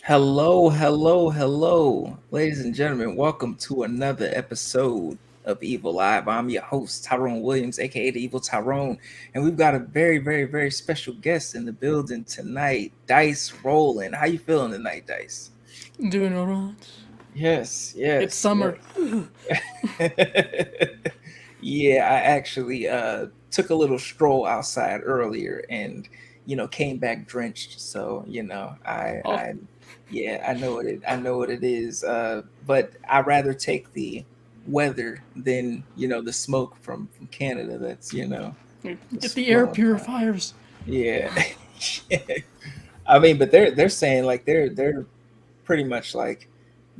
Hello, hello, hello, ladies and gentlemen. Welcome to another episode of Evil Live. I'm your host, Tyrone Williams, aka the Evil Tyrone, and we've got a very, very, very special guest in the building tonight, Dice Rolling. How you feeling tonight, Dice? Doing alright. Yes, It's yes, summer. yes. Yeah, I actually took a little stroll outside earlier and came back drenched. So, Oh, yeah, I know what it is. But I rather take the weather than, the smoke from Canada that's, get just the air blowing around. purifiers. Yeah. I mean, but they're saying like they're pretty much like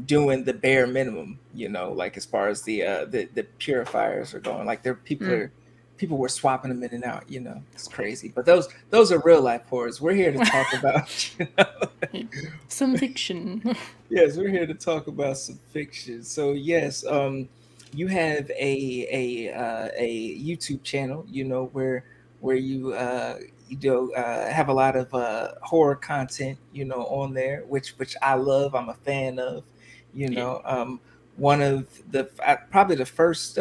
doing the bare minimum, like as far as the purifiers are going. Like Mm. people were swapping them in and out, it's crazy. But those are real life horrors. We're here to talk about Some fiction. yes, we're here to talk about some fiction. So yes, you have a YouTube channel, where you do have a lot of horror content, on there, which I love. I'm a fan of, you Yeah. know. One of probably the first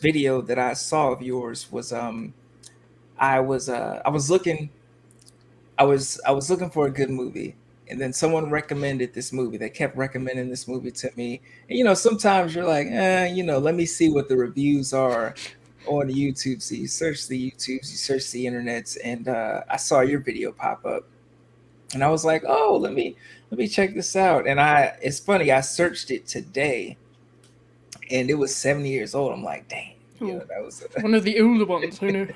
video that I saw of yours was I was looking I was looking for a good movie, and then someone recommended this movie. They kept recommending this movie to me, and sometimes you're like, let me see what the reviews are on YouTube. So you search the YouTubes, you search the internets, and I saw your video pop up, and I was like, oh, let me check this out. And it's funny, I searched it today, and it was 7 years old. I'm like, dang, Oh, that was one of the older ones. Who knew?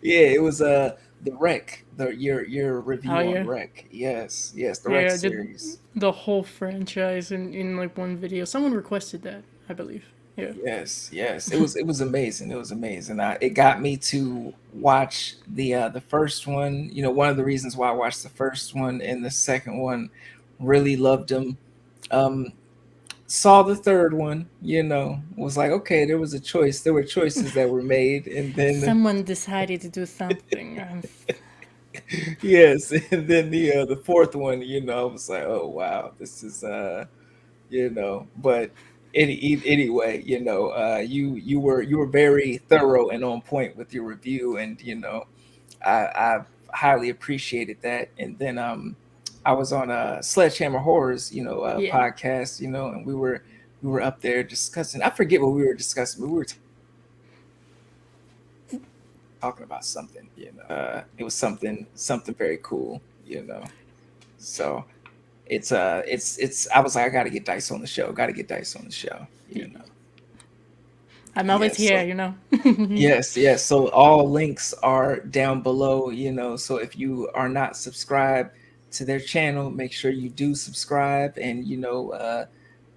yeah, it was the Wreck, your Oh review on yeah. Wreck. Yes, yes, the Wreck Yeah, I did series. the whole franchise in like one video. Someone requested that, I believe. Yeah. Yes, yes, it was amazing. It was amazing. It got me to watch the first one. One of the reasons why I watched the first one and the second one, really loved them. Um, saw the third one. Was like, okay, there was a choice. There were choices that were made, and then Someone decided to do something. yes, and then the fourth one, I was like, oh wow, this is but anyway, you were very thorough and on point with your review, and I highly appreciated that. And then I was on a Sledgehammer Horrors, Yeah. podcast, and we were up there discussing. I forget what we were discussing, but we were talking about something, it was something very cool, so it's I was like, I got to get Dice on the show, got to get Dice on the show, I'm always yes, here, so you know. yes, yes. So all links are down below, So if you are not subscribed to their channel, make sure you do subscribe, and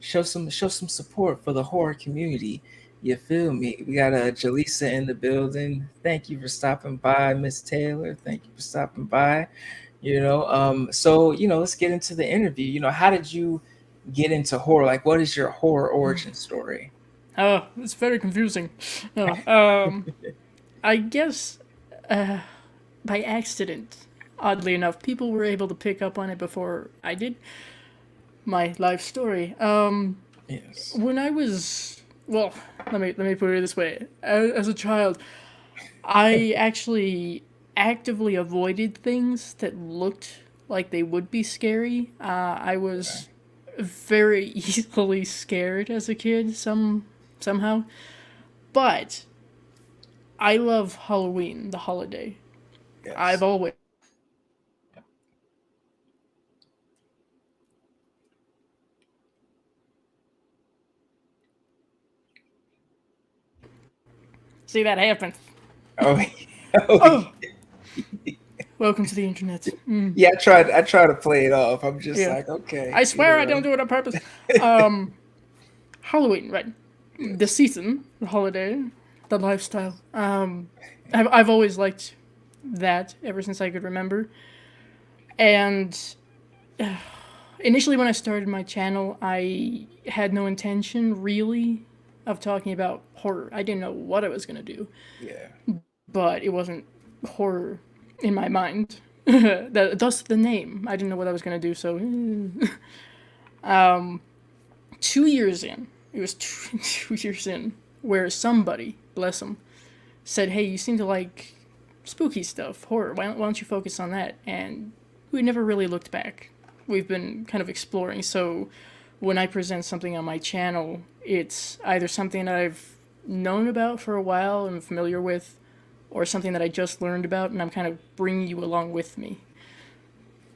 show some support for the horror community. You feel me? We got Jaleesa in the building. Thank you for stopping by, Miss Taylor. Thank you for stopping by. So let's get into the interview. How did you get into horror? Like, what is your horror origin story? Oh, it's very confusing. No, I guess by accident. Oddly enough, people were able to pick up on it before I did. My life story. Yes. When I was well, let me put it this way. As a child, I actually actively avoided things that looked like they would be scary. I Okay. was very easily scared as a kid. Somehow, but I love Halloween, the holiday. I've Yes. always see that happen. Oh, oh Oh, welcome to the internet. yeah. I try to play it off. I'm just Yeah, like, okay, I swear I don't do it on purpose. Halloween, right? The Yes. season, the holiday, the lifestyle. I've always liked that ever since I could remember. And initially, when I started my channel, I had no intention really of talking about horror. I didn't know what I was gonna do, Yeah. but it wasn't horror in my mind. That's the name. I didn't know what I was gonna do, so 2 years in, it was 2 years in, where somebody, bless them, said, "Hey, you seem to like spooky stuff, horror. Why don't you focus on that?" And we never really looked back. We've been kind of exploring. So when I present something on my channel, it's either something that I've known about for a while and familiar with, or something that I just learned about, and I'm kind of bringing you along with me.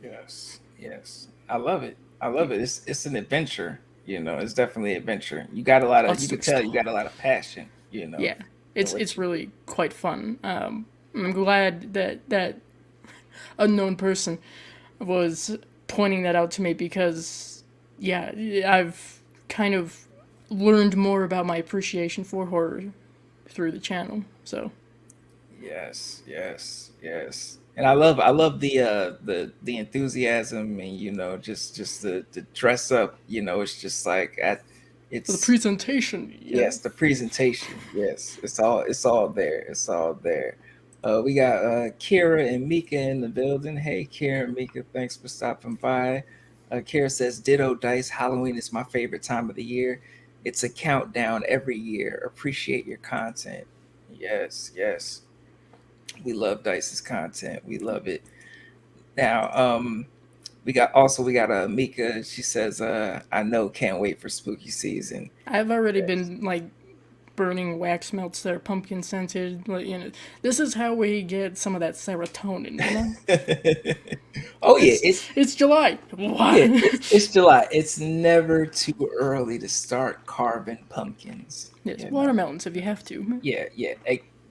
Yes, yes. I love it. I love it. It's an adventure. It's definitely an adventure. You got a lot of. Lots You to could tell you explore. got a lot of passion. Yeah, In it's what it's you. really quite fun. I'm glad that that unknown person was pointing that out to me because, yeah, I've kind of learned more about my appreciation for horror through the channel. So Yes, yes, yes. And I love the enthusiasm, and just the dress up. It's just like the it's presentation, yeah. yes, the presentation. Yes, it's all there. It's all there. We got Kira and Mika in the building. Hey, Kira and Mika, thanks for stopping by. Kira says, "Ditto dice. Halloween is my favorite time of the year. It's a countdown every year. Appreciate your content." Yes, yes, we love Dice's content. We love it. Now, we got Mika. She says, "I know, can't wait for spooky season." I've already Yes. been like burning wax melts that are pumpkin scented. Like, this is how we get some of that serotonin. Oh yeah, It's July. yeah, What? it's July. It's never too early to start carving pumpkins. Yes, watermelons if you have to. Yeah, yeah.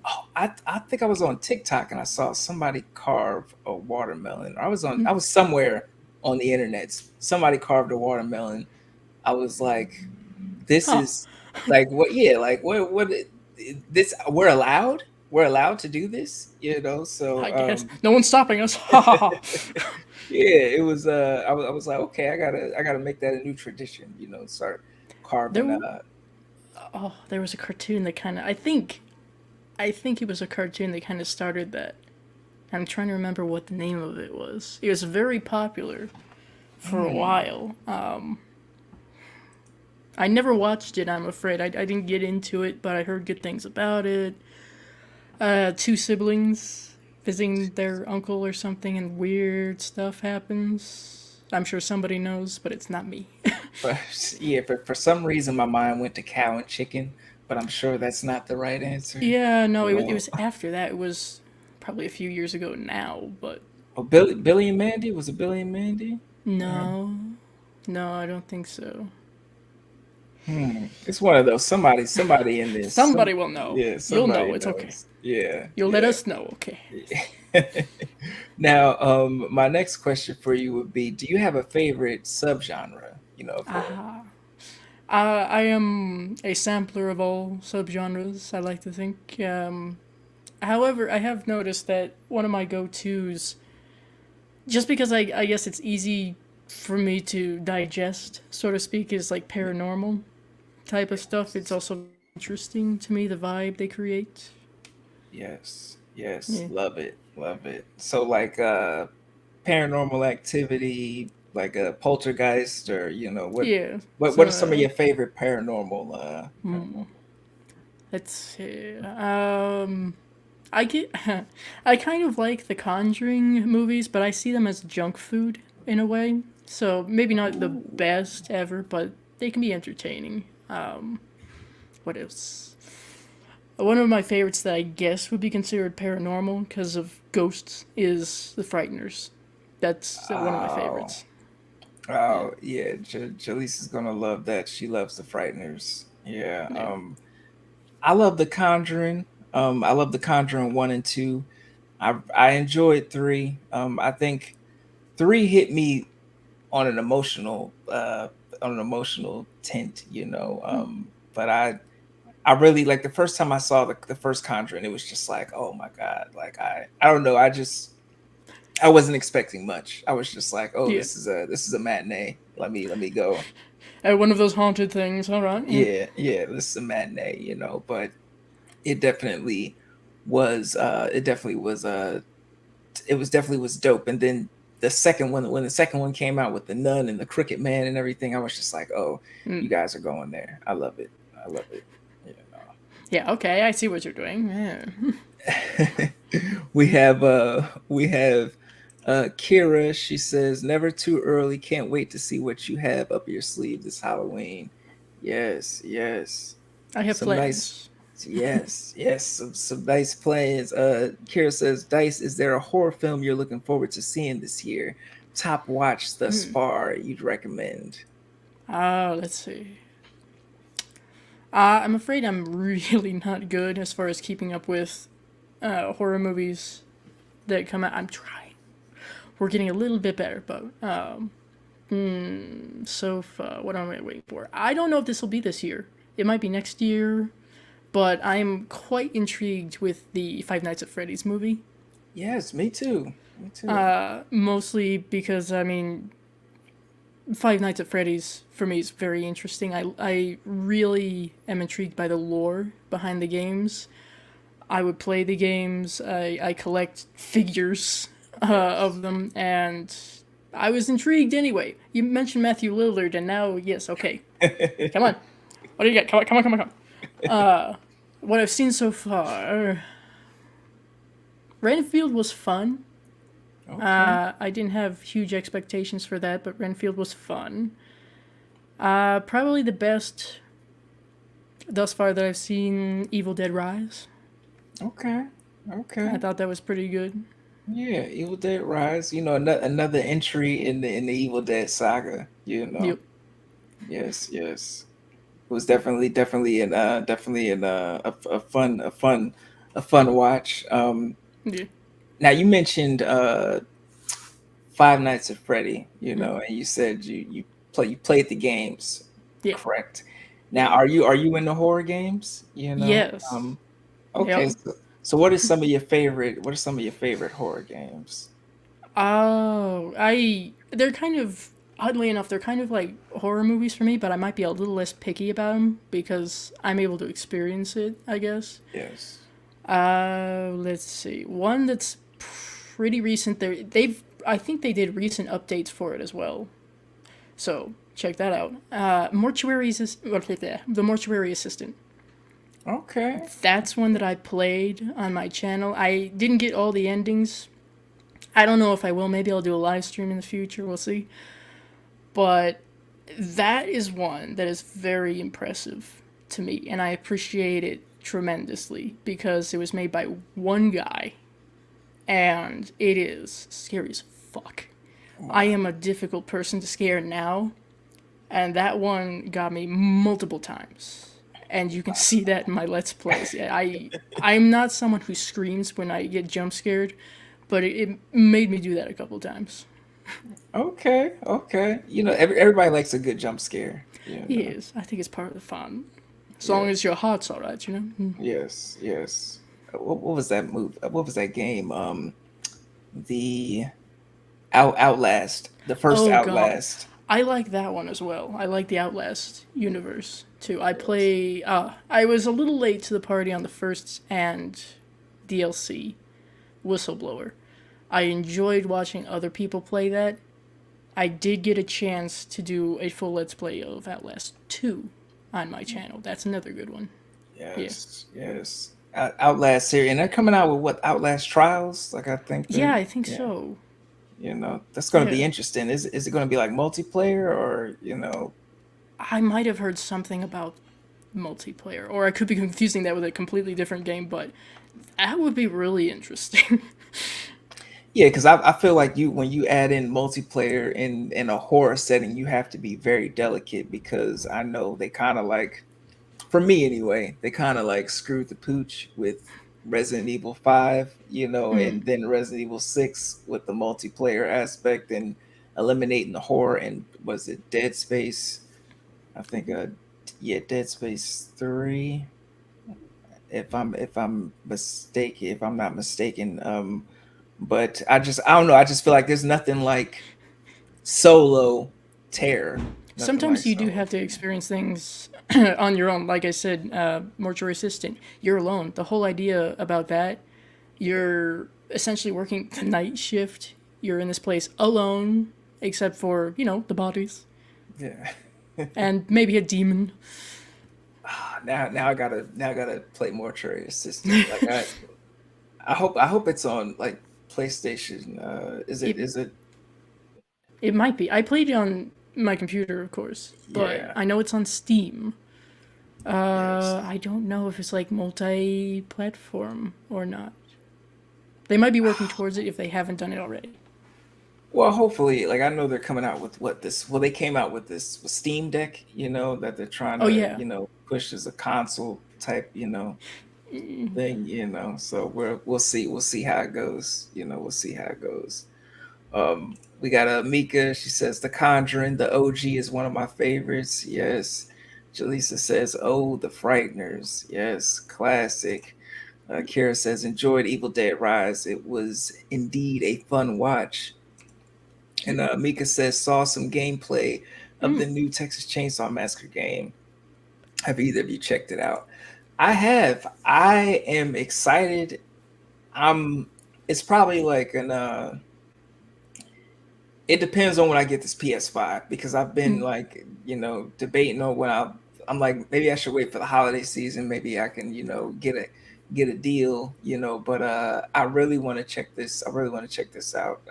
Oh, I think I was on TikTok and I saw somebody carve a watermelon. I was somewhere on the internet. Somebody carved a watermelon. I was like, this Huh? is like what? Yeah, like this we're allowed. We're allowed to do this. So I guess no one's stopping us. Ha ha ha. yeah, it was. I was like, okay, I gotta make that a new tradition. Start carving. There, there was a cartoon that kind of. I think it was a cartoon that kind of started that. I'm trying to remember what the name of it was. It was very popular for a Hmm. while. I never watched it. I'm afraid I didn't get into it, but I heard good things about it. Two siblings visiting their uncle or something, and weird stuff happens. I'm sure somebody knows, but it's not me. But yeah, for some reason my mind went to cow and chicken, but I'm sure that's not the right answer. Yeah, no, it Oh, was after that. It was probably a few years ago now, but oh, Billy and Mandy, was it Billy and Mandy? Uh, no, no, I don't think so. It's one of those. Somebody in this. Somebody will know. Yeah, You'll somebody know. It's okay. knows. Yeah, You'll let yeah. us know, okay? Now, my next question for you would be: do you have a favorite subgenre? Of horror. Aha. I am a sampler of all subgenres, I like to think. However, I have noticed that one of my go tos, just because I guess it's easy for me to digest, so to speak, is like paranormal type of stuff. It's Yes. also very interesting to me, the vibe they create. Yes, yes, Yeah. love it, love it. So like paranormal activity, like a poltergeist, or what Yeah. what are some of So, your favorite paranormal let's see. I get. I kind of like the Conjuring movies, but I see them as junk food in a way. So maybe not the Ooh. best ever, but they can be entertaining. What else? One of my favorites that I guess would be considered paranormal because of ghosts is The Frighteners. That's one of my Oh, favorites. Yeah. oh yeah, Jaleese is gonna love that. She loves the Frighteners. Yeah. Yeah. I love The Conjuring. I love The Conjuring 1 and 2. I enjoyed 3. I think 3 hit me on an emotional tint. But I really like the first time I saw the first Conjuring. It was just like, oh my god! Like I don't know. I wasn't expecting much. I was just like, oh, Yeah. this is a matinee. Let me go. One of those haunted things. All right. Yeah. Yeah, yeah. This is a matinee. But it definitely was. It definitely was. it was definitely was dope. And then the second one, when the second one came out with the nun and the Crooked Man and everything, I was just like, oh, you guys are going there. I love it. I love it. You Yeah, okay, I see what you're doing. Yeah. know. We have Kira. She says, "Never too early. Can't wait to see what you have up your sleeve this Halloween." Yes, yes. I have Some nice, plans. yes, yes. Some nice plans. Kira says, "Dice, is there a horror film you're looking forward to seeing this year? Top watch thus far you'd recommend?" Let's see. I'm afraid I'm really not good as far as keeping up with horror movies that come out. I'm trying. We're getting a little bit better, but so far, what am I waiting for? I don't know if this will be this year. It might be next year, but I'm quite intrigued with the Five Nights at Freddy's movie. Yes, me too. Me too. Mostly because I mean, Five Nights at Freddy's for me is very interesting. I really am intrigued by the lore behind the games. I would play the games. I collect figures Yes. of them, and I was intrigued anyway. You mentioned Matthew Lillard, and now yes, okay, come on. What do you got? Come on, come on, come on, come on. What I've seen so far, Renfield was fun. Okay. I didn't have huge expectations for that, but Renfield was fun. Probably the best thus far that I've seen, Evil Dead Rise. Okay. I Okay. thought that was pretty good. Yeah, Evil Dead Rise. Another entry in the Evil Dead saga. Yep. Yes, yes. It was definitely a fun watch. Yeah. Now you mentioned Five Nights at Freddy, Mm. and you said you played the games, Yeah. correct? Now Yeah. are you into horror games? Yes. Okay, Yep. so what are some of your favorite horror games? Oh, they're kind of oddly enough they're kind of like horror movies for me, but I might be a little less picky about them because I'm able to experience it. I guess. Yes. Let's see. One that's pretty recent. They've I think they did recent updates for it as well. So check that out. The Mortuary Assistant. Okay. That's one that I played on my channel. I didn't get all the endings. I don't know if I will. Maybe I'll do a live stream in the future. We'll see. But that is one that is very impressive to me, and I appreciate it tremendously because it was made by one guy, and it is scary as fuck. I Wow. am a difficult person to scare now, and that one got me multiple times. And you can see that in my let's plays. I'm not someone who screams when I get jump scared, but it made me do that a couple times. Okay. Okay. Everybody likes a good jump scare. Yes, I think it's part of the fun. As long as Yes. your heart's alright, you know? Yes. Yes. What was that move? What was that game? The Outlast, the first Oh god. Outlast. I like that one as well. I like the Outlast universe too. Yes. I was a little late to the party on the first and DLC, Whistleblower. I enjoyed watching other people play that. I did get a chance to do a full Let's Play of Outlast 2 on my channel. That's another good one. Yeah. Yes. Yes. Outlast series, and they're coming out with what Outlast Trials. Like I think Yeah, they're I think yeah. so. That's going to be Yeah. interesting. Is it going to be like multiplayer or I might have heard something about multiplayer, or I could be confusing that with a completely different game, but that would be really interesting. Yeah, because I feel like when you add in multiplayer in a horror setting, you have to be very delicate because I know they kind of like, for me anyway, they kind of like screwed the pooch with Resident Evil 5, and then Resident Evil 6 with the multiplayer aspect and eliminating the horror. And was it Dead Space? I think yeah, Dead Space 3, if I'm not mistaken. But I don't know, I just feel like there's nothing like solo terror. Nothing like Sometimes you do solo have to terror. experience things on your own. Like I said, Mortuary Assistant, you're alone. The whole idea about that, you're essentially working the night shift. You're in this place alone, except for, the bodies Yeah. and maybe a demon. Now I gotta play more Terraria System. Like I hope it's on like PlayStation. Is it It is it it might be. I played it on my computer, of course, but Yeah. I know it's on Steam. Yes. I don't know if it's like multi-platform or not. They might be working towards it if they haven't done it already. Well, hopefully, like I know they're coming out with what this. Well, they came out with this Steam Deck, that they're trying Oh to, yeah. push as a console type, thing, So we'll see how it goes. We'll see how it goes. We got Mika. She says The Conjuring, the OG is one of my favorites. Yes. Jaleesa says, "Oh, The Frighteners." Yes, classic. Kara says, "Enjoyed Evil Dead Rise. It was indeed a fun watch." And Mika says, "Saw some gameplay of the new Texas Chainsaw Massacre game. Have either of you checked it out?" I have. I am excited. It's probably like it depends on when I get this PS5 because I've been like, debating on I'm like, maybe I should wait for the holiday season. Maybe I can, get a deal, but I really want to check this. I really want to check this out.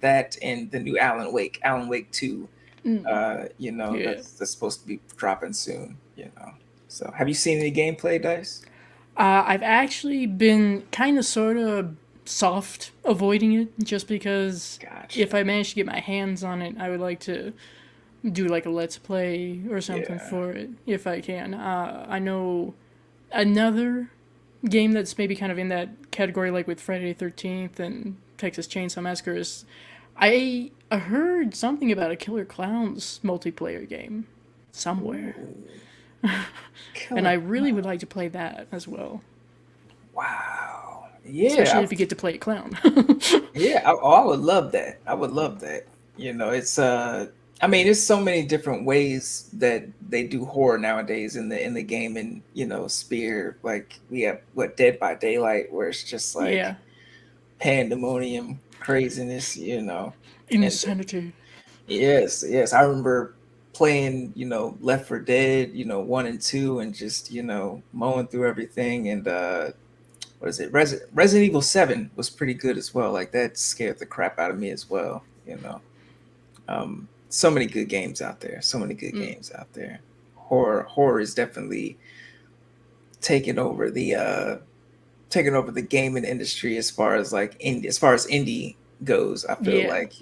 That and the new Alan Wake 2, Yeah. that's supposed to be dropping soon. So have you seen any gameplay, Dice? I've actually been kind of sort of soft avoiding it just because if Gotcha. I manage to get my hands on it, I would like to do like a let's play or something Yeah. for it if I can. I know another game that's maybe kind of in that category, like with Friday the 13th and Texas Chainsaw Massacre, is I heard something about a Killer Clowns multiplayer game somewhere, Ooh, and I Killer really would like to play that as well, Wow. especially Yeah. if you get to play a clown. Yeah. I would love that. I would love that. It's I mean, it's so many different ways that they do horror nowadays in the gaming, sphere. Like we have what Dead by Daylight, where it's just Yeah, like pandemonium craziness, and insanity. yes, yes. I remember playing, Left 4 Dead, 1 and 2, and just, mowing through everything. And what is it? Resident Evil 7 was pretty good as well. Like that scared the crap out of me as well. So many good games out there. So many good games out there. Horror is definitely taking over the gaming industry as far as like as far as indie goes. I feel Yeah, like,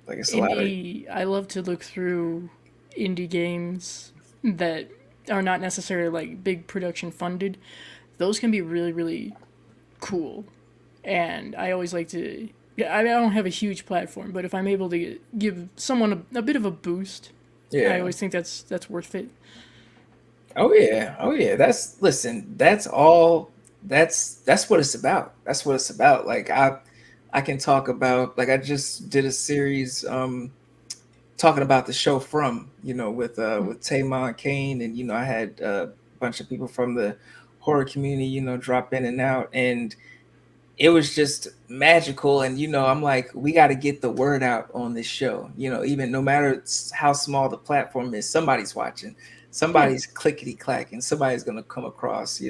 like it's a lot of I love to look through indie games that are not necessarily like big production funded. Those can be really really cool, and I always like to. Yeah, I mean, I don't have a huge platform, but if I'm able to give someone a bit of a boost, I yeah. always think that's worth it. Oh yeah. Oh yeah. Listen, that's all that's what it's about. That's what it's about. Like I can talk about, like I just did a series talking about the show From, with Tamon Kane, and I had a bunch of people from the horror community, drop in and out, and it was just magical. And I'm like, we got to get the word out on this show, even no matter how small the platform is, somebody's watching, Yeah, somebody's clickety clack, and somebody's going to come across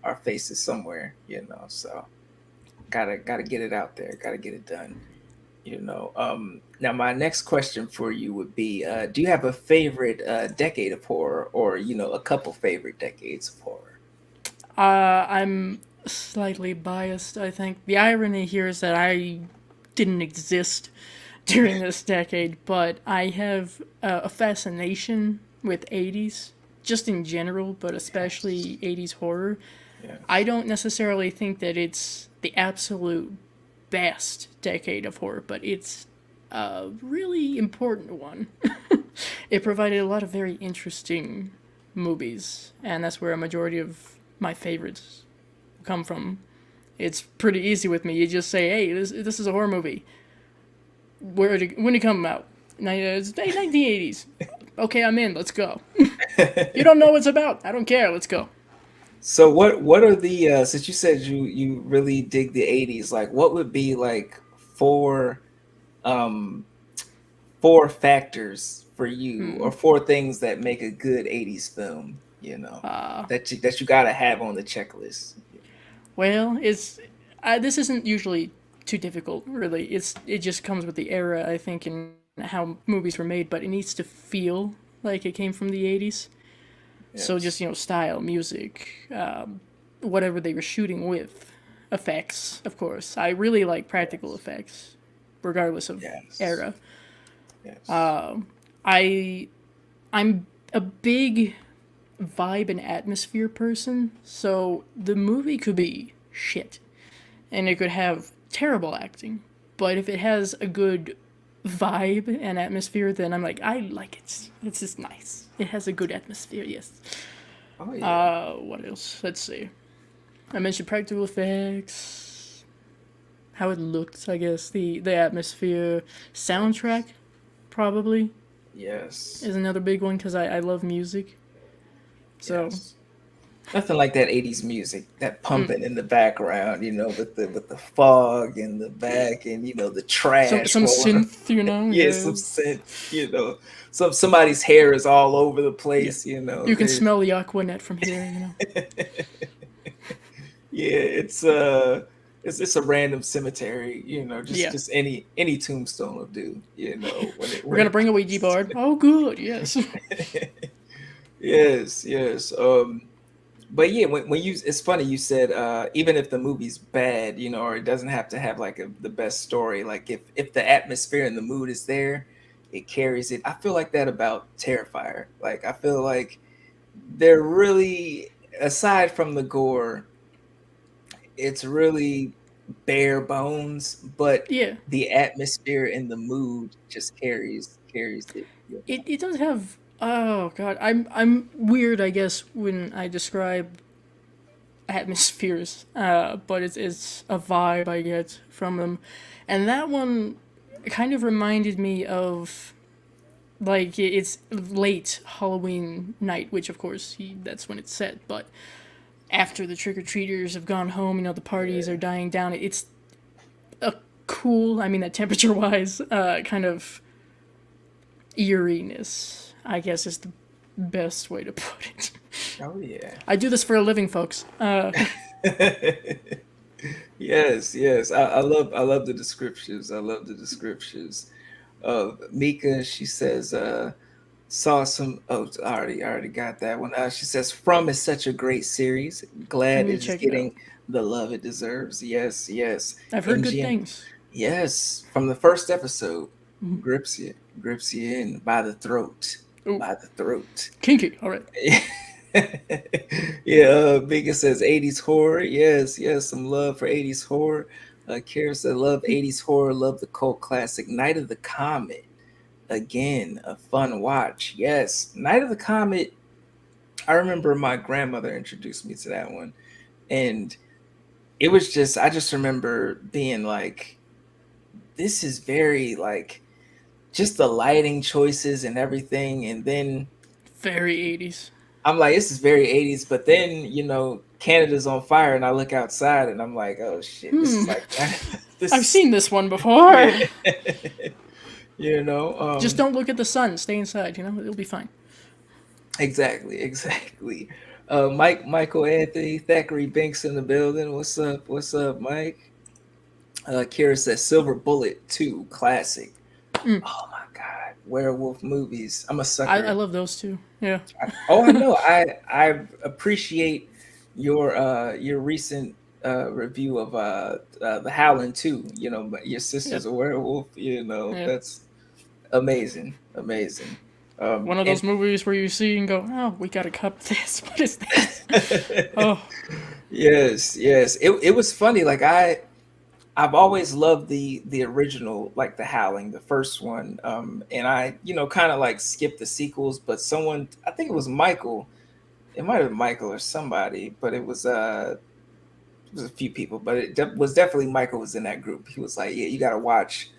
our faces somewhere, so gotta get it out there, gotta get it done. Now my next question for you would be, do you have a favorite decade of horror, or a couple favorite decades of horror? I'm slightly biased. I think the irony here is that I didn't exist during this decade, but I have a fascination with 80s, just in general, but Yes. especially 80s horror. I Yes. don't necessarily think that it's the absolute best decade of horror, but it's a really important one. It provided a lot of very interesting movies, and that's where a majority of my favorites come from. It's pretty easy with me. You just say, "Hey, this is a horror movie. When did it come out? It's 1980s. Okay, I'm in. Let's go. You don't know what it's about. I don't care. Let's go." So what are the since you said you really dig the 80s, like what would be like four um four factors for you or Hmm. four things that make a good 80s film, you know, Uh, that you got to have on the checklist. well, this isn't usually too difficult, really. It just comes with the era, I think, and how movies were made. But it needs to feel like it came from the '80s. So just Yes. style, music, whatever they were shooting with, effects, of course. I really like practical Yes. effects, regardless of Yes. era. Yes. I I'm a big vibe and atmosphere person, so the movie could be shit and it could have terrible acting. But if it has a good vibe and atmosphere, then I'm like, I like it. It's just nice. It has a good atmosphere, yes. Oh yeah. What else? Let's see. I mentioned practical effects, how it looked, I guess, the atmosphere, soundtrack, Yes. probably, Yes. is another big one because I love music. So, Yes. Nothing like that 80s music, that pumping in the background, you know, with the fog in the back and you know the trash some rolling. synth, Yeah, yeah. some synth, you know. Somebody's hair is all over the Yeah. place, you know. You can There's smell the Aquanet from here. yeah, it's a random cemetery, you know, Yeah. just any tombstone will do, you know, We're when gonna it bring a Ouija comes board. Oh, good. Yes. yes, yes. But yeah, when you it's funny you said even if the movie's bad, you know, or it doesn't have to have like the best story, like if the atmosphere and the mood is there, it carries it. I feel like that about Terrifier. Like I feel like they're really aside from the gore, it's really bare bones, but Yeah. the atmosphere and the mood just carries it, you know. It does have. Oh God, I'm weird. I guess when I describe atmospheres, but it's a vibe I get from them, and that one kind of reminded me of like it's late Halloween night, which of course that's when it's set, but after the trick or treaters have gone home, the parties are Yeah. dying down. It's a cool, I mean, that temperature wise, kind of eeriness, I guess is the best way to put it. Oh yeah. I do this for a living, folks. Yes, yes. I love the descriptions. I love the descriptions. Mika, she says, saw some I already got that one. She says From is such a great series. I Glad need it to is check it out. getting the love it deserves. Yes, yes. I've heard good MGM. things. Yes, from the first episode, grips you in by the throat, Ooh, by the throat. kinky. All right. Yeah, Mika says 80s horror. Yes, yes, some love for 80s horror. Kara said, love 80s horror, love the cult classic. Night of the Comet. Again, a fun watch. Yes, Night of the Comet. I remember my grandmother introduced me to that one. And it was just, I just remember being like, this is very like, just the lighting choices and everything. And then Very 80s. I'm like, this is very 80s, but then, you know, Canada's on fire and I look outside and I'm like, oh shit, this is like this I've is seen this one yeah. before. You know, Just don't look at the sun. Stay inside. It'll be fine. exactly, exactly. Michael Anthony, Thackeray Binks in the building. What's up? What's up, Mike? Kira says Silver Bullet 2 classic. Oh my god, werewolf movies. I'm a I sucker. love those two. Yeah. Oh, I know. I appreciate your recent review of The Howling too. You know, but your Yeah. sister's a werewolf. You know, Yeah. that's amazing, amazing. One of And those movies where you see and go, oh, we gotta cut this. What is this? Oh, yes, yes. It was funny. Like I've always loved the original, like The Howling, the first one. And I, you know, kind of like skipped the sequels, but someone, I think it was Michael. It might have been Michael or somebody, but it was a few people, but was definitely Michael was in that group. He was like, "Yeah, you got to watch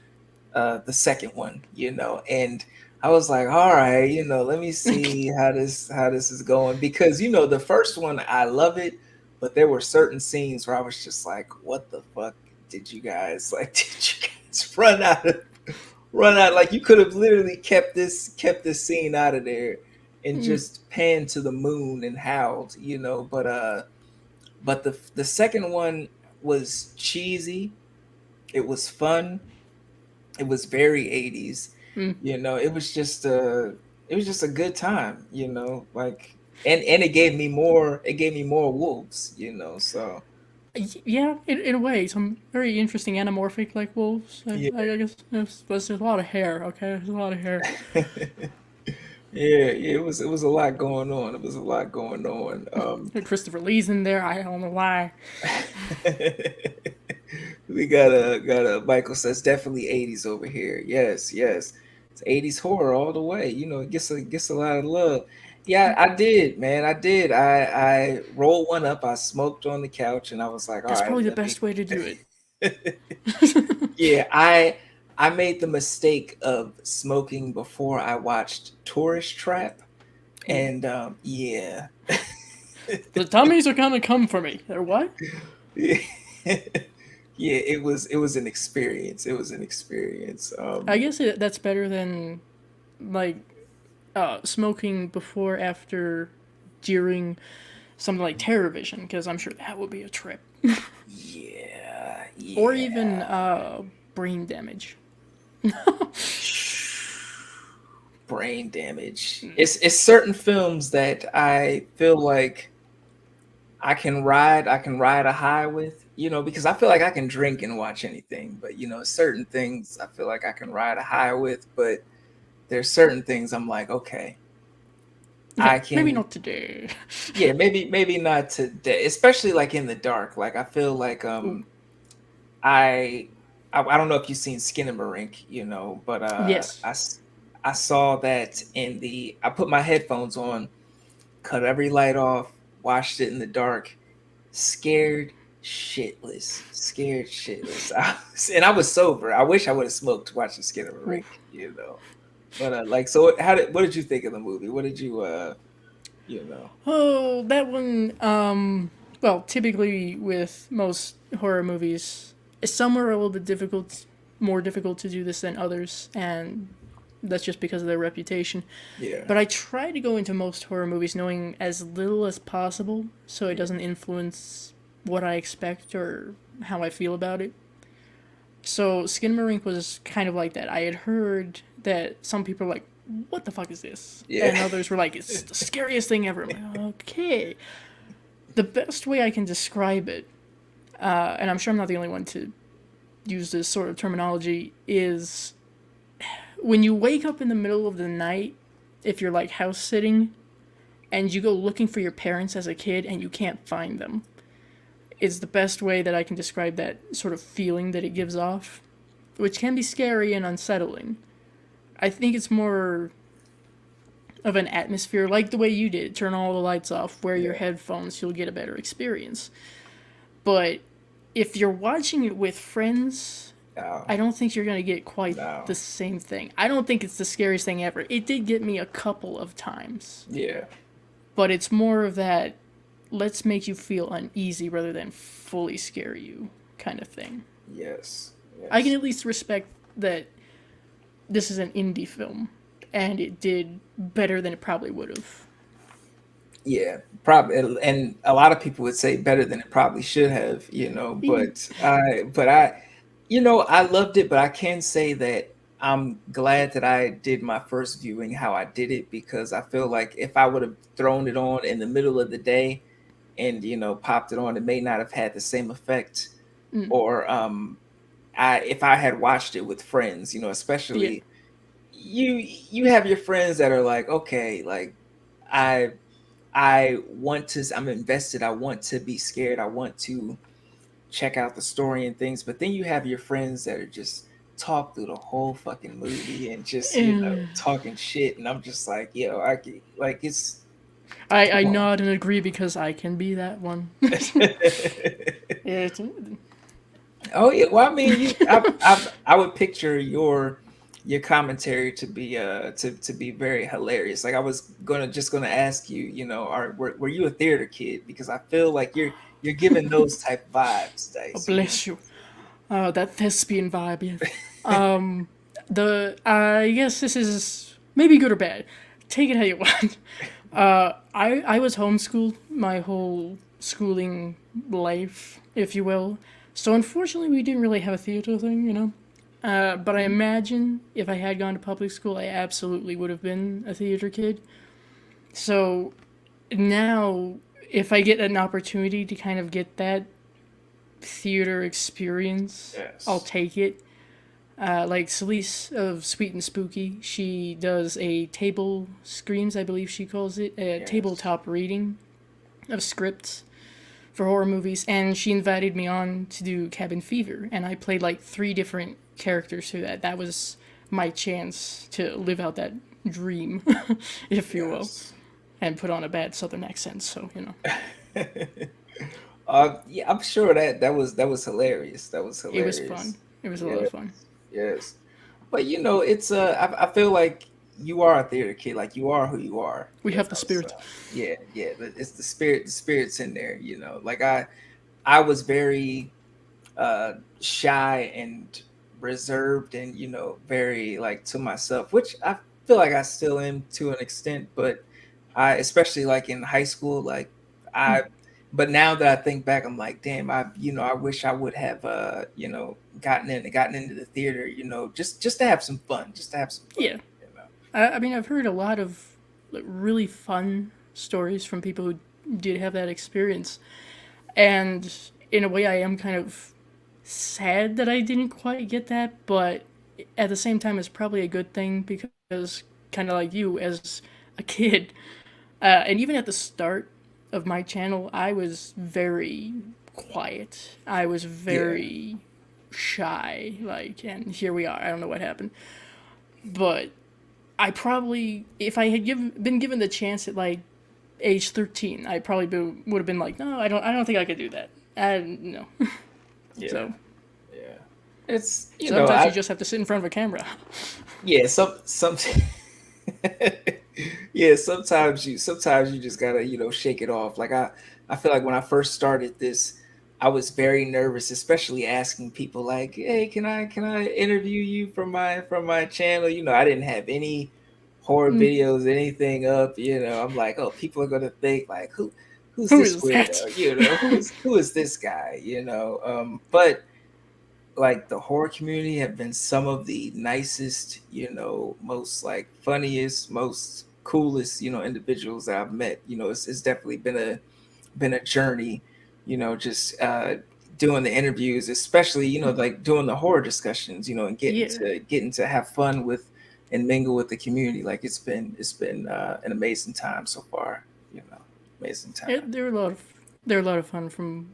the second one," you know. And I was like, all right, let me see how this is going, because the first one I love it, but there were certain scenes where I was just like, what the fuck did you guys like? Did you guys run out? Like, you could have literally kept this scene out of there and Mm, just panned to the moon and howled. But the second one was cheesy. It was fun. It was very 80s. mm. It was just a good time. Like, and it gave me more wolves. So Yeah, in a way, some very interesting anamorphic like wolves. yeah. I guess there's a lot of hair. Okay, there's a lot of hair. Yeah, it was a lot going on. It was a lot going on. Christopher Lee's in there. I don't know why. We got a Michael says definitely 80s over here. Yes, yes. It's 80s horror all the way. It gets a lot of love. Yeah, I did, man. I did. I rolled one up. I smoked on the couch and I was like, all That's right, probably the let me best way to do it. Yeah, I made the mistake of smoking before I watched Tourist Trap, Ooh. and yeah. The tummies are gonna come for me. They're what? Yeah, it was an experience. It was an experience. I guess that's better than like smoking before, after, during something like Terror Vision, because I'm sure that would be a trip. Yeah, Or even yeah. brain damage. Brain damage. It's certain films that I feel like I can ride a high with, because I feel like I can drink and watch anything, but certain things I feel like I can ride a high with, but there's certain things I'm like, okay, Okay, I maybe can. not today. Yeah, maybe not today, especially like in the dark. Like, I feel like Ooh. I I don't know if you've seen Skinamarink, but Yes. I saw that I put my headphones on, cut every light off, watched it in the dark, scared shitless. And I was sober. I wish I would have smoked watching Oof. Skinamarink. But like, so what did you think of the movie? What did you know? Oh, that one. Well, typically with most horror movies, some are a little bit difficult, more difficult to do this than others, and that's just because of their reputation. Yeah. But I try to go into most horror movies knowing as little as possible, so it doesn't influence what I expect or how I feel about it. So Skinamarink was kind of like that. I had heard that some people were like, "What the fuck is this?" Yeah. And others were like, "It's the scariest thing ever." I'm like, okay. The best way I can describe it, and I'm sure I'm not the only one to use this sort of terminology, is when you wake up in the middle of the night, if you're like house sitting, and you go looking for your parents as a kid and you can't find them. Is the best way that I can describe that sort of feeling that it gives off, which can be scary and unsettling. I think it's more of an atmosphere, like the way you did. Turn all the lights off, wear your Yeah. headphones, you'll get a better experience. But if you're watching it with friends, No. I don't think you're going to get quite No. the same thing. I don't think it's the scariest thing ever. It did get me a couple of times, Yeah. but it's more of that let's make you feel uneasy rather than fully scare you kind of thing. Yes. I can Yes. at least respect that this is an indie film and it did better than it probably would have. Yeah, probably, and a lot of people would say better than it probably should have. But I loved it, but I can say that I'm glad that I did my first viewing how I did it, because I feel like if I would have thrown it on in the middle of the day and popped it on, it may not have had the same effect. Or if I had watched it with friends, Yeah. especially you have your friends that are like, okay, like, I I'm invested. I want to be scared. I want to check out the story and things. But then you have your friends that are just talk through the whole fucking movie and just, talking shit. And I'm just like, yo, like, I come on. nod and agree because I can be that one. It's, Oh yeah. Well, I mean, I would picture your your commentary to be very hilarious. Like I was gonna ask you, were you a theater kid? Because I feel like you're giving those type vibes, Oh, Dice. bless you. That thespian vibe, yes. The I guess this is maybe good or bad. Take it how you want. I was homeschooled my whole schooling life, if you will. So unfortunately, we didn't really have a theater thing, you know. But I imagine if I had gone to public school, I absolutely would have been a theater kid. So now, if I get an opportunity to kind of get that theater experience, I'll Yes. take it. Like Celise of Sweet and Spooky, she does a table screams, I believe she calls it, a Yes. tabletop reading of scripts for horror movies, and she invited me on to do Cabin Fever, and I played like three different characters through that. That was my chance to live out that dream, if you will, Yes. and put on a bad Southern accent. So you know, Yeah, I'm sure that was hilarious. That was it was fun. hilarious. It was a lot Yes. of fun. Yes. But it's I feel like you are a theater kid. Like you are who you are. We have the So spirit. yeah, yeah. It's the spirit. The spirit's in there. Like I was very shy and reserved and very like to myself, which I feel like I still am to an extent. But I, especially like in high school, like I, but now that I think back, I'm like, damn, I wish I would have gotten into the theater, just to have some fun, just to have some fun, Yeah, I mean, I've heard a lot of like, really fun stories from people who did have that experience, and in a way, I am kind of sad that I didn't quite get that, but at the same time, it's probably a good thing because, kind of like you, as a kid, and even at the start of my channel, I was very quiet. I was Yeah. very shy. Like, and here we are. I don't know what happened, but I probably, if I had been given the chance at like age 13, I probably would have been like, no, I don't think I could do that. No. Yeah. So Yeah. It's sometimes you I just have to sit in front of a camera. yeah, some yeah, sometimes you just gotta, shake it off. Like I feel like when I first started this, I was very nervous, especially asking people like, "Hey, can I interview you from my channel?" I didn't have any horror videos, anything up. I'm like, "Oh, people are gonna think like, who's Who this is that? weirdo? Who is this guy?" But like the horror community have been some of the nicest, most like funniest, most coolest, individuals that I've met. It's definitely been a journey, just doing the interviews, especially, like doing the horror discussions, and getting Yeah, to getting to have fun with and mingle with the community. Like it's been an amazing time so far, amazing time. they're a lot of fun from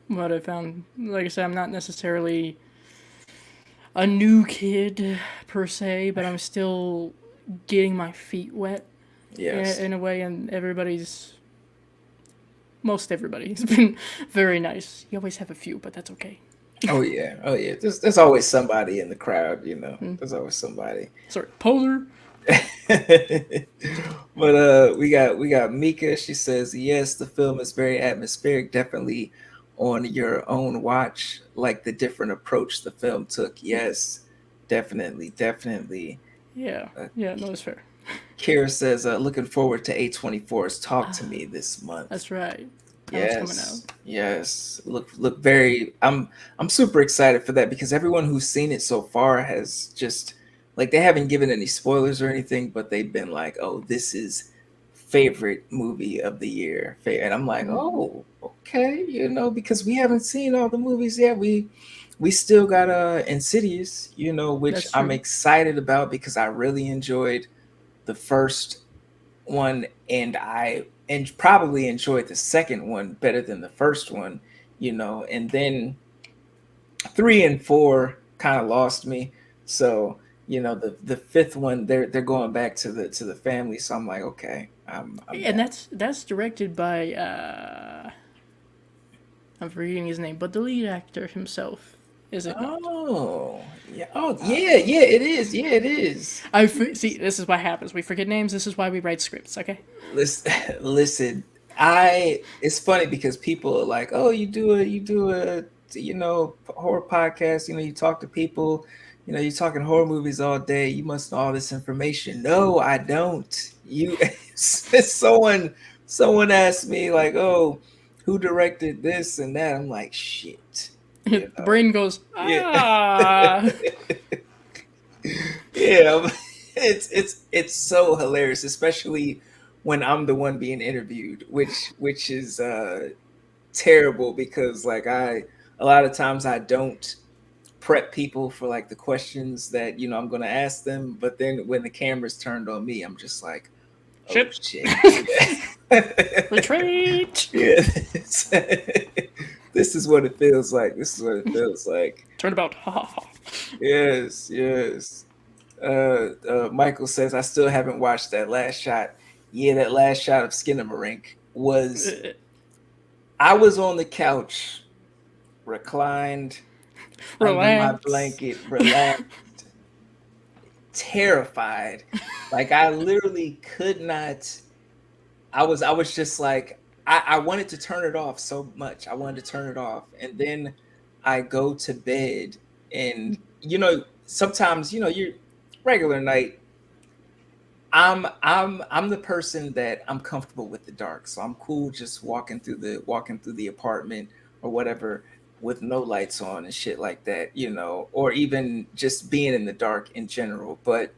what I found. Like I said, I'm not necessarily a new kid per se, but I'm still getting my feet wet Yes. in a way, and most everybody has been very nice. You always have a few, but that's okay. Oh yeah. Oh yeah. There's always somebody in the crowd, There's always somebody. Sorry, polar. But we got Mika. She says yes, the film is very atmospheric. Definitely on your own watch, like the different approach the film took. Yes, definitely, definitely. Yeah, Uh, yeah, no, it's fair. Kira says looking forward to A24's Talk to Me this month. That's right. That one's coming out. Yes, yes. Look very I'm super excited for that because everyone who's seen it so far has just like they haven't given any spoilers or anything, but they've been like, "Oh, this is favorite movie of the year." And I'm like, "Oh, okay, because we haven't seen all the movies yet. We still got Insidious, which That's I'm true. excited about because I really enjoyed the first one and probably enjoyed the second one better than the first one, and then 3 and 4 kind of lost me. So, the fifth one they're going back to the family. So I'm like, okay, I'm And down. that's directed by I'm forgetting his name, but the lead actor himself. is it not? Oh, yeah. Oh, yeah, yeah, it is. Yeah, it is. See. This is what happens. We forget names. This is why we write scripts. Okay. Listen, listen. I It's funny because people are like, "Oh, you do a horror podcast. You talk to people. You're talking horror movies all day. You must know all this information." No, I don't. You, someone asked me like, "Oh, who directed this and that?" I'm like, "Shit." You The know. brain goes Yeah. ah. Yeah, it's so hilarious, especially when I'm the one being interviewed, which is terrible because like I a lot of times I don't prep people for like the questions that I'm going to ask them, but then when the camera's turned on me, I'm just like, oh Shit. shit, yeah, Retreat. yeah. This is what it feels like. This is what it feels like. Turnabout. Ha ha ha. Yes, yes. Michael says, I still haven't watched that last shot. Yeah, that last shot of Skinamarink was, I was on the couch, reclined under my Relax. blanket, relaxed, terrified. Like I literally could not, I was just like, I wanted to turn it off so much. I wanted to turn it off. And then I go to bed and, sometimes, you're regular night. I'm the person that I'm comfortable with the dark. So I'm cool just walking through the apartment or whatever with no lights on and shit like that, or even just being in the dark in general. But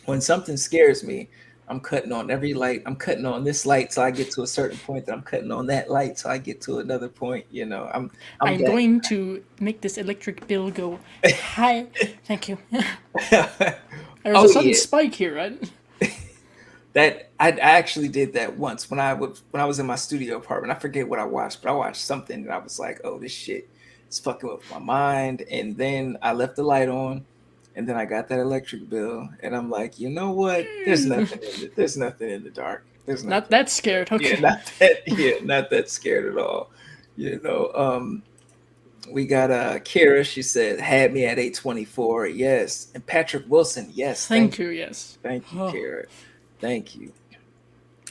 when something scares me, I'm cutting on every light. I'm cutting on this light till I get to a certain point. Then I'm cutting on that light till I get to another point. I'm I'm that going to make this electric bill go high. Thank you. There's a oh sudden yeah. spike here, right? That I actually did that once when I was in my studio apartment. I forget what I watched, but I watched something and I was like, "Oh, this shit is fucking with my mind." And then I left the light on, and then I got that electric bill, and I'm like, you know what? There's nothing in the dark. There's Not nothing. that scared. Yeah, Okay. not that scared at all. You know, we got Kira. She said, "Had me at 8:24." Yes, and Patrick Wilson. Yes, thank Thank you. Yes. thank you, Oh, Kira. Thank you.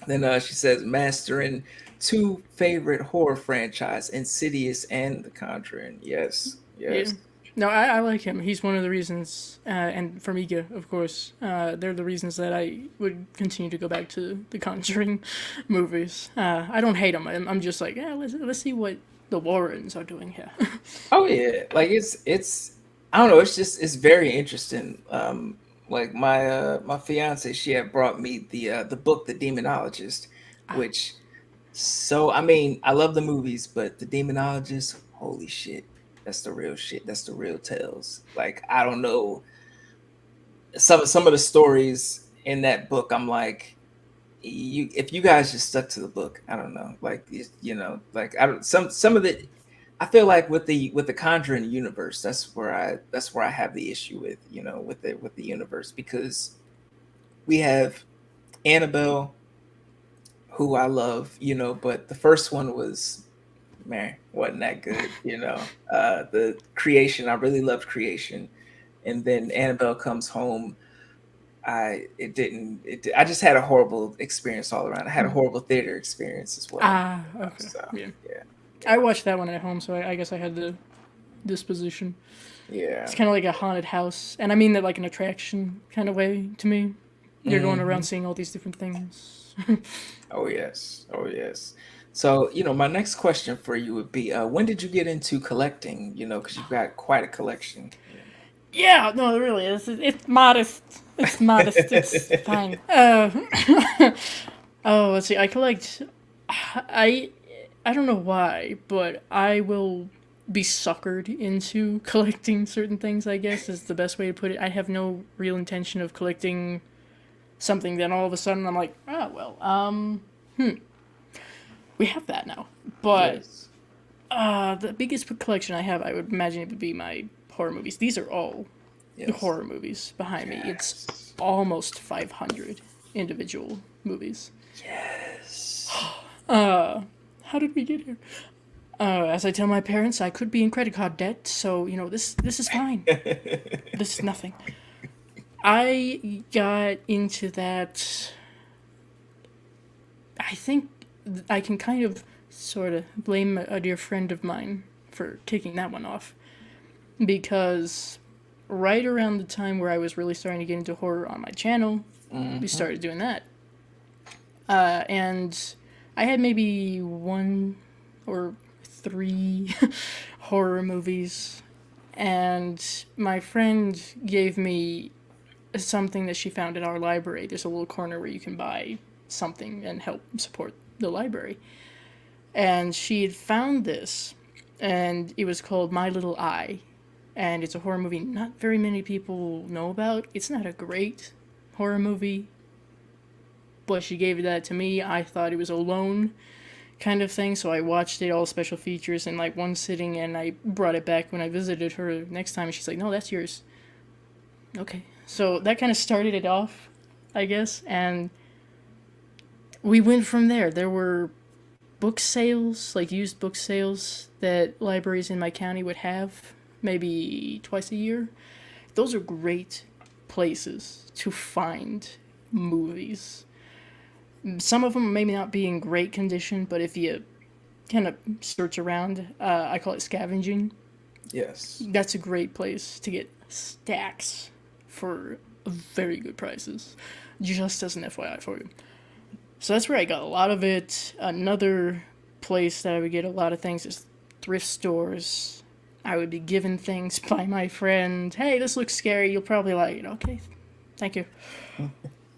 Then she says, mastering two favorite horror franchise, Insidious and The Conjuring. Yes, yeah. yes. No, I like him. He's one of the reasons, and Formiga, of course, they're the reasons that I would continue to go back to the Conjuring movies. I don't hate them. I'm just like, yeah, let's see what the Warrens are doing here. Oh yeah, like it's I don't know. It's very interesting. Like my fiance, she had brought me the book, The Demonologist, which I mean I love the movies, but The Demonologist, holy shit, that's the real shit. That's the real tales. Like I don't know some of the stories in that book. I'm like, if you guys just stuck to the book, I don't know, like like I don't some of the I feel like with the Conjuring universe, that's where I have the issue with with the universe, because we have Annabelle, who I love, but the first one was, man, wasn't that good. The Creation, I really loved Creation, and then Annabelle Comes Home. I just had a horrible experience all around. I had a horrible theater experience as well. Okay. So Yeah. yeah, I yeah, watched that one at home, so I guess I had the disposition. It's yeah. kind of like a haunted house, and I mean that like an attraction kind of way to me. You're going around Hmm. seeing all these different things. Oh yes, oh yes. So my next question for you would be, when did you get into collecting? Because you've got quite a collection. Yeah, no, it really is. It's modest. It's modest. It's fine. Oh, let's see. I collect. I I don't know why, but I will be suckered into collecting certain things. I guess is the best way to put it. I have no real intention of collecting something. Then all of a sudden, I'm like, oh well, we have that now. But Yes, the biggest collection I have, I would imagine it would be my horror movies. These are all yes, horror movies behind me. It's yes, almost 500 individual movies. yes. How did we get here? As I tell my parents, I could be in credit card debt, so this is fine. This is nothing. I got into that. I think I can kind of sort of blame a dear friend of mine for kicking that one off because right around the time where I was really starting to get into horror on my channel, we Hmm. started doing that. And I had maybe one or three horror movies, and my friend gave me something that she found in our library. There's a little corner where you can buy something and help support the library. And she had found this, and it was called My Little Eye. And it's a horror movie not very many people know about. It's not a great horror movie, but she gave that to me. I thought it was a loan kind of thing, so I watched it all special features in like one sitting, and I brought it back when I visited her next time. And she's like, "No, that's yours." Okay, so that kind of started it off, I guess, and we went from there. There were book sales, like used book sales that libraries in my county would have maybe twice a year. Those are great places to find movies. Some of them may not be in great condition, but if you kind of search around, I call it scavenging. Yes. That's a great place to get stacks for very good prices. Just as an FYI for you. So that's where I got a lot of it. Another place that I would get a lot of things is thrift stores. I would be given things by my friend. Hey, this looks scary. You'll probably like it. Okay, thank you.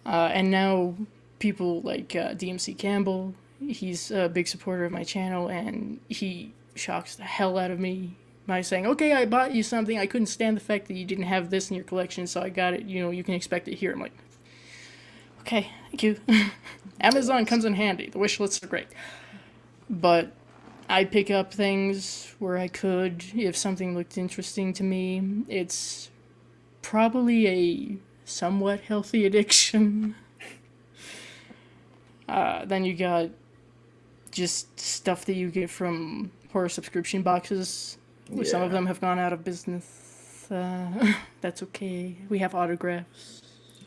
And now people like DMC Campbell, he's a big supporter of my channel, and he shocks the hell out of me by saying, "Okay, I bought you something. I couldn't stand the fact that you didn't have this in your collection, so I got it. You can expect it here." I'm like, "Okay, thank you." Amazon Yes. comes in handy. The wish lists are great, but I pick up things where I could if something looked interesting to me. It's probably a somewhat healthy addiction. Then you got just stuff that you get from horror subscription boxes. Some of Yeah. them have gone out of business. That's okay. We have autographs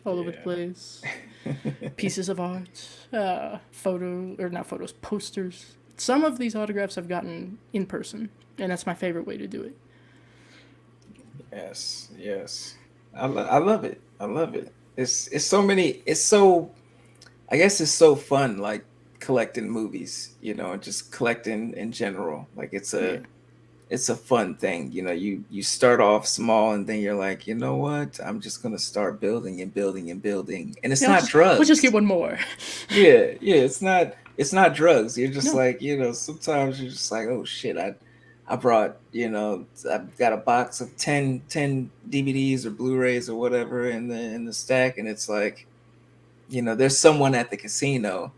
all over the Yeah. place. Pieces of art, photo or not photos, posters. Some of these autographs I've gotten in person, and that's my favorite way to do it. Yes. Yes. I love it. I love it. It's so many. It's so. I guess it's so fun. Like collecting movies. Just collecting in general. Like Yeah, it's a fun thing. You start off small and then you're like, you know what? I'm just gonna start building and building and building. And it's yeah. not Let's just get drugs. one more. Yeah, yeah. It's not drugs. You're just No, like, sometimes you're just like, oh shit, I brought, I've got a box of 10 DVDs or Blu-rays or whatever in the stack, and it's like, there's someone at the casino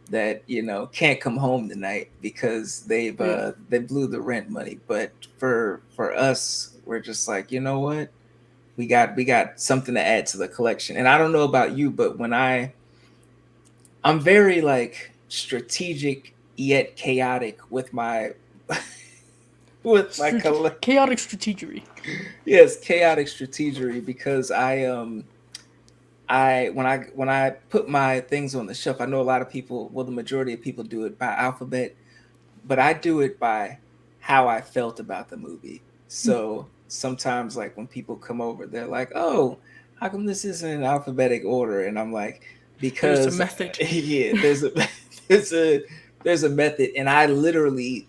that can't come home tonight because yeah. they blew the rent money. But for us, we're just like, you know what, we got something to add to the collection. And I don't know about you, but I'm very like strategic yet chaotic with my with my Chaotic strategery. yes, chaotic strategery, because I when I put my things on the shelf, I know a lot of people, well, the majority of people do it by alphabet, but I do it by how I felt about the movie. So sometimes, like when people come over, they're like, "Oh, how come this isn't in alphabetic order?" And I'm like, There's a "Because method. yeah, there's a there's a method, and I literally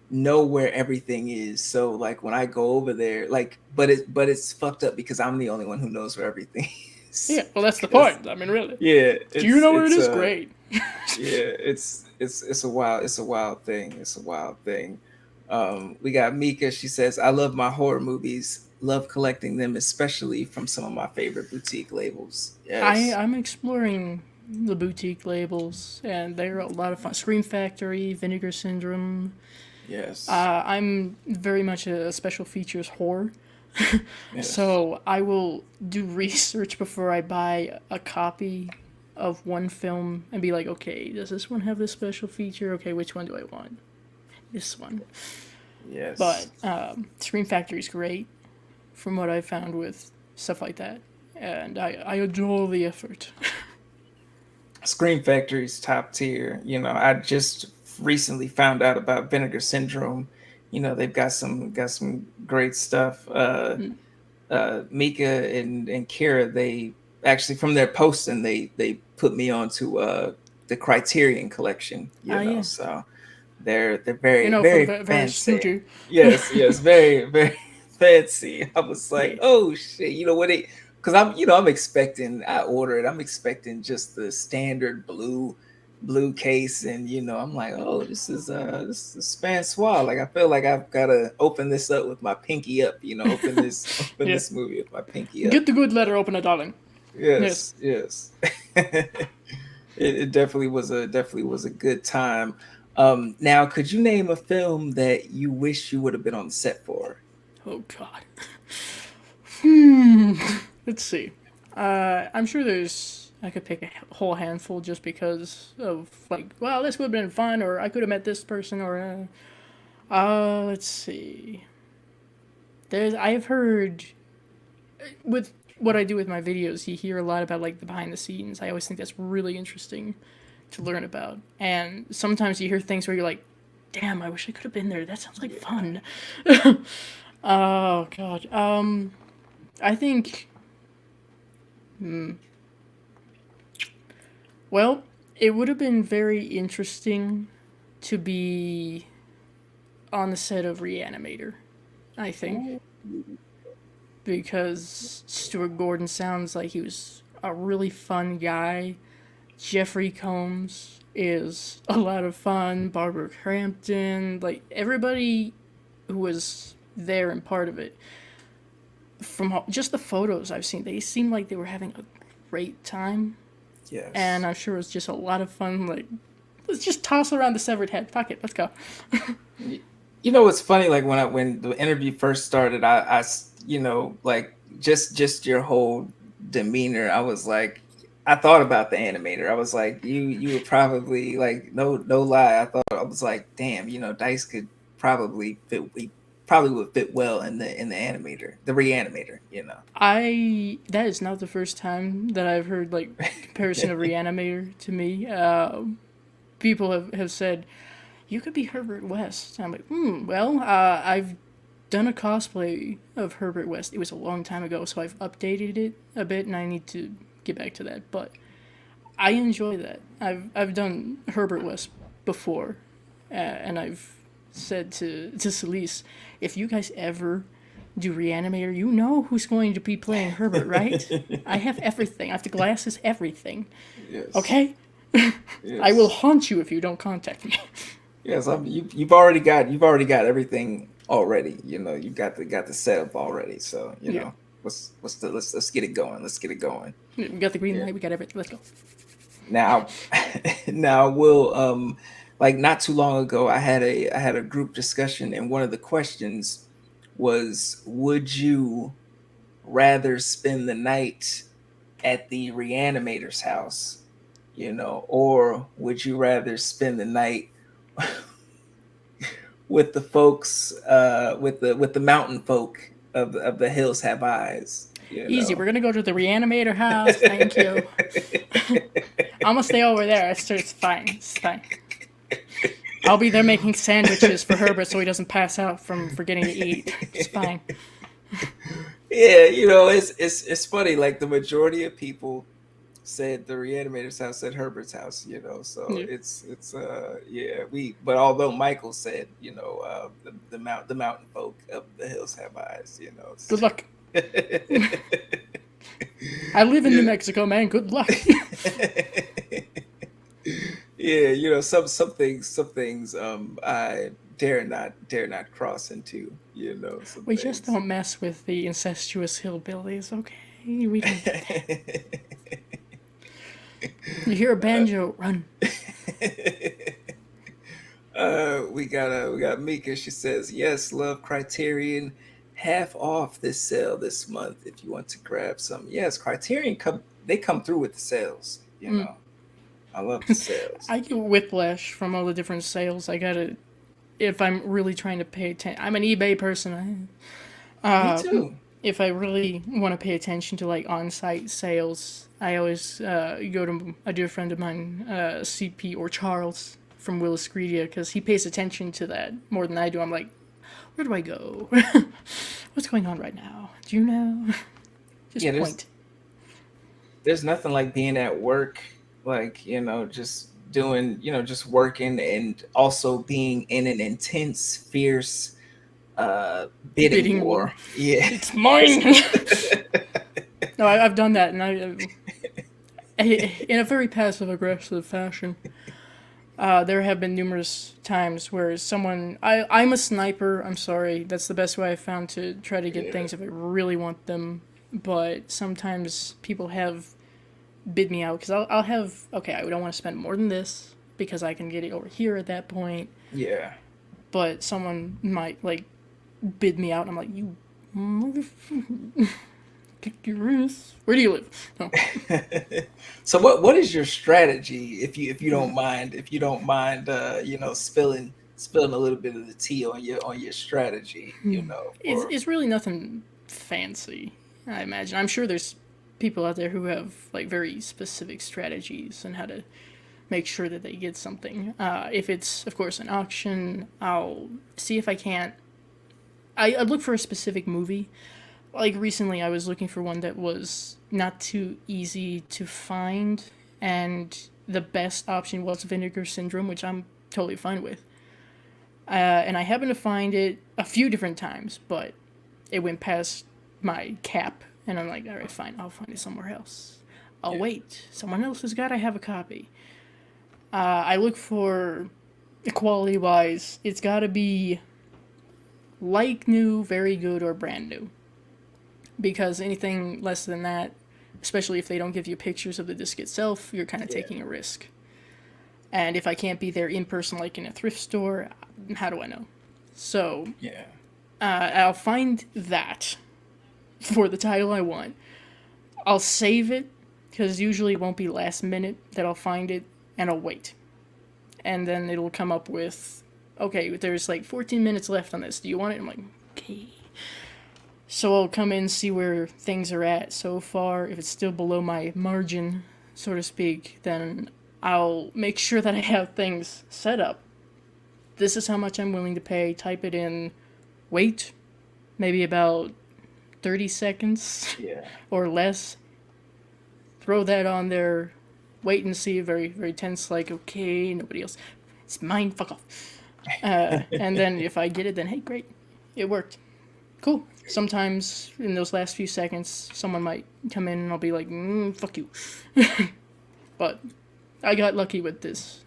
know where everything is. So like when I go over there, like, but it's fucked up because I'm the only one who knows where everything is. Yeah, well, that's the Because point. I mean, really. yeah, Do you it's know where it it's is? Great. yeah, it's a wild thing. It's a wild thing. We got Mika. She says, "I love my horror movies. Love collecting them, especially from some of my favorite boutique labels." Yes, I'm exploring the boutique labels, and they're a lot of fun. Scream Factory, Vinegar Syndrome. yes, I'm very much a special features whore, yes. so I will do research before I buy a copy of one film and be like, okay, does this one have this special feature? Okay, which one do I want? this one. But Yes. Scream Factory is great from what I found with stuff like that, and I adore the effort. Scream Factory's top tier. I just recently found out about Vinegar Syndrome. They've got some great stuff. Mika and Kira, they actually from their posting they put me onto the Criterion collection. Yeah, So they're you very know, for the very very fancy. snooty. Yes, yes, very very fancy. I was like, Yeah, oh shit, what it? Because I'm expecting. I ordered. I'm expecting just the standard blue case, and I'm like, oh, this is Francois. Like I feel like I've got to open this up with my pinky up. Open yeah. this movie with my pinky up. Get the good letter opener, darling. Yes. Yes, yes. It definitely was a good time. Now, could you name a film that you wish you would have been on the set for? Oh God. Hmm. Let's see. I'm sure there's. I could pick a whole handful just because of like, well, this would have been fun, or I could have met this person, or let's see. There's. I've heard with what I do with my videos, you hear a lot about like the behind the scenes. I always think that's really interesting to learn about, and sometimes you hear things where you're like, "Damn, I wish I could have been there. That sounds like Yeah. fun." Oh God. I think. Well, it would have been very interesting to be on the set of Reanimator, I think, Ooh. because Stuart Gordon sounds like he was a really fun guy. Jeffrey Combs is a lot of fun. Barbara Crampton, like everybody who was there and part of it. From just the photos I've seen, they seemed like they were having a great time, and Yes. I'm sure it was just a lot of fun. Like, let's just toss around the severed head. Fuck it, let's go. Y- what's funny? Like when the interview first started, like just your whole demeanor. I was like, I thought about the animator. I was like, you would probably like no lie. I was like, damn, Dice could probably fit. He probably would fit well in the animator, the reanimator. I that is not the first time that I've heard like comparison of Reanimator to me. People have said you could be Herbert West. I'm like, well, I've done a cosplay of Herbert West. It was a long time ago, so I've updated it a bit, and I need to get back to that. But I enjoy that. I've done Herbert West before, and I've said to Celise, if you guys ever do Reanimator, you know who's going to be playing Herbert, right? I have everything. I have the glasses, everything. Yes. Okay, I will Yes. haunt you if you don't contact me. Yes. You've already got everything already. You've got the setup already. So Yeah, what's the let's get it going. Let's get it going. we got the green Yeah. light. We got everything. Let's go. Now, now we'll like not too long ago, I had a group discussion, and one of the questions was, would you rather spend the night at the reanimator's house, or would you rather spend the night with the folks, with the mountain folk of the hills have eyes, Easy. We're gonna go to the Reanimator house. Thank you. I'm gonna stay over there. It's fine. It's fine. I'll be there making sandwiches for Herbert so he doesn't pass out from forgetting to eat. It's fine. Yeah, it's funny. Like the majority of people said the reanimator's house, said Herbert's house. So Yeah. it's yeah, but although Michael said, the mountain folk of the hills have eyes. Good luck. I live in New Yeah. Mexico, man. Good luck. Yeah, some things I dare not cross into, some We just things. don't mess with the incestuous hillbillies, okay? We don't do that. You hear a banjo, run. We got Mika. She says, yes, love Criterion, half off this sale this month if you want to grab some. Yes, Criterion come through with the sales. I love the sales. I get whiplash from all the different sales. I gotta if I'm really trying to pay attention. I'm an eBay person. Me too. If I really want to pay attention to like on-site sales, I always go to a dear friend of mine, CP or Charles from Willis Greedia, because he pays attention to that more than I do. I'm like, where do I go? What's going on right now? Do you know? Yeah, Just point. there's nothing like being at work, like, just doing, just working and also being in an intense, fierce bidding Bidding war. war. Yeah. It's mine. No, I've done that, and in a very passive aggressive fashion. There have been numerous times where I'm a sniper. I'm sorry. That's the best way I've found to try to get Yeah. things if I really want them. But sometimes people have bid me out because I'll have, okay, I don't want to spend more than this because I can get it over here at that point. Yeah. But someone might like bid me out, and I'm like, you motherfucker, kick your ass. Where do you live? No. So what is your strategy, if you don't mind, spilling a little bit of the tea on your strategy, for It's really nothing fancy, I imagine. I'm sure there's people out there who have like very specific strategies and how to make sure that they get something. If it's, of course, an auction, I'll see if I can't. I look for a specific movie. Like recently, I was looking for one that was not too easy to find, and the best option was Vinegar Syndrome, which I'm totally fine with. And I happened to find it a few different times, but it went past my cap, and I'm like, all right, fine, I'll find it somewhere else. Oh yeah, wait, someone else has got to have a copy. I look for quality wise, it's got to be like new, very good, or brand new. Because anything less than that, especially if they don't give you pictures of the disc itself, you're kind of yeah, taking a risk. And if I can't be there in person, like in a thrift store, how do I know? So yeah, I'll find that for the title I want. I'll save it because usually it won't be last minute that I'll find it, and I'll wait. And then it'll come up with, okay, there's like 14 minutes left on this. Do you want it? I'm like, okay. So I'll come in, see where things are at so far. If it's still below my margin, so to speak, then I'll make sure that I have things set up. This is how much I'm willing to pay. Type it in. Wait, maybe about 30 seconds yeah. or less. Throw that on there. Wait and see. Very, very tense. Like, okay, nobody else. It's mine. Fuck off. And then if I get it, then hey, great. It worked. Cool. Sometimes in those last few seconds, someone might come in and I'll be like, fuck you. But I got lucky with this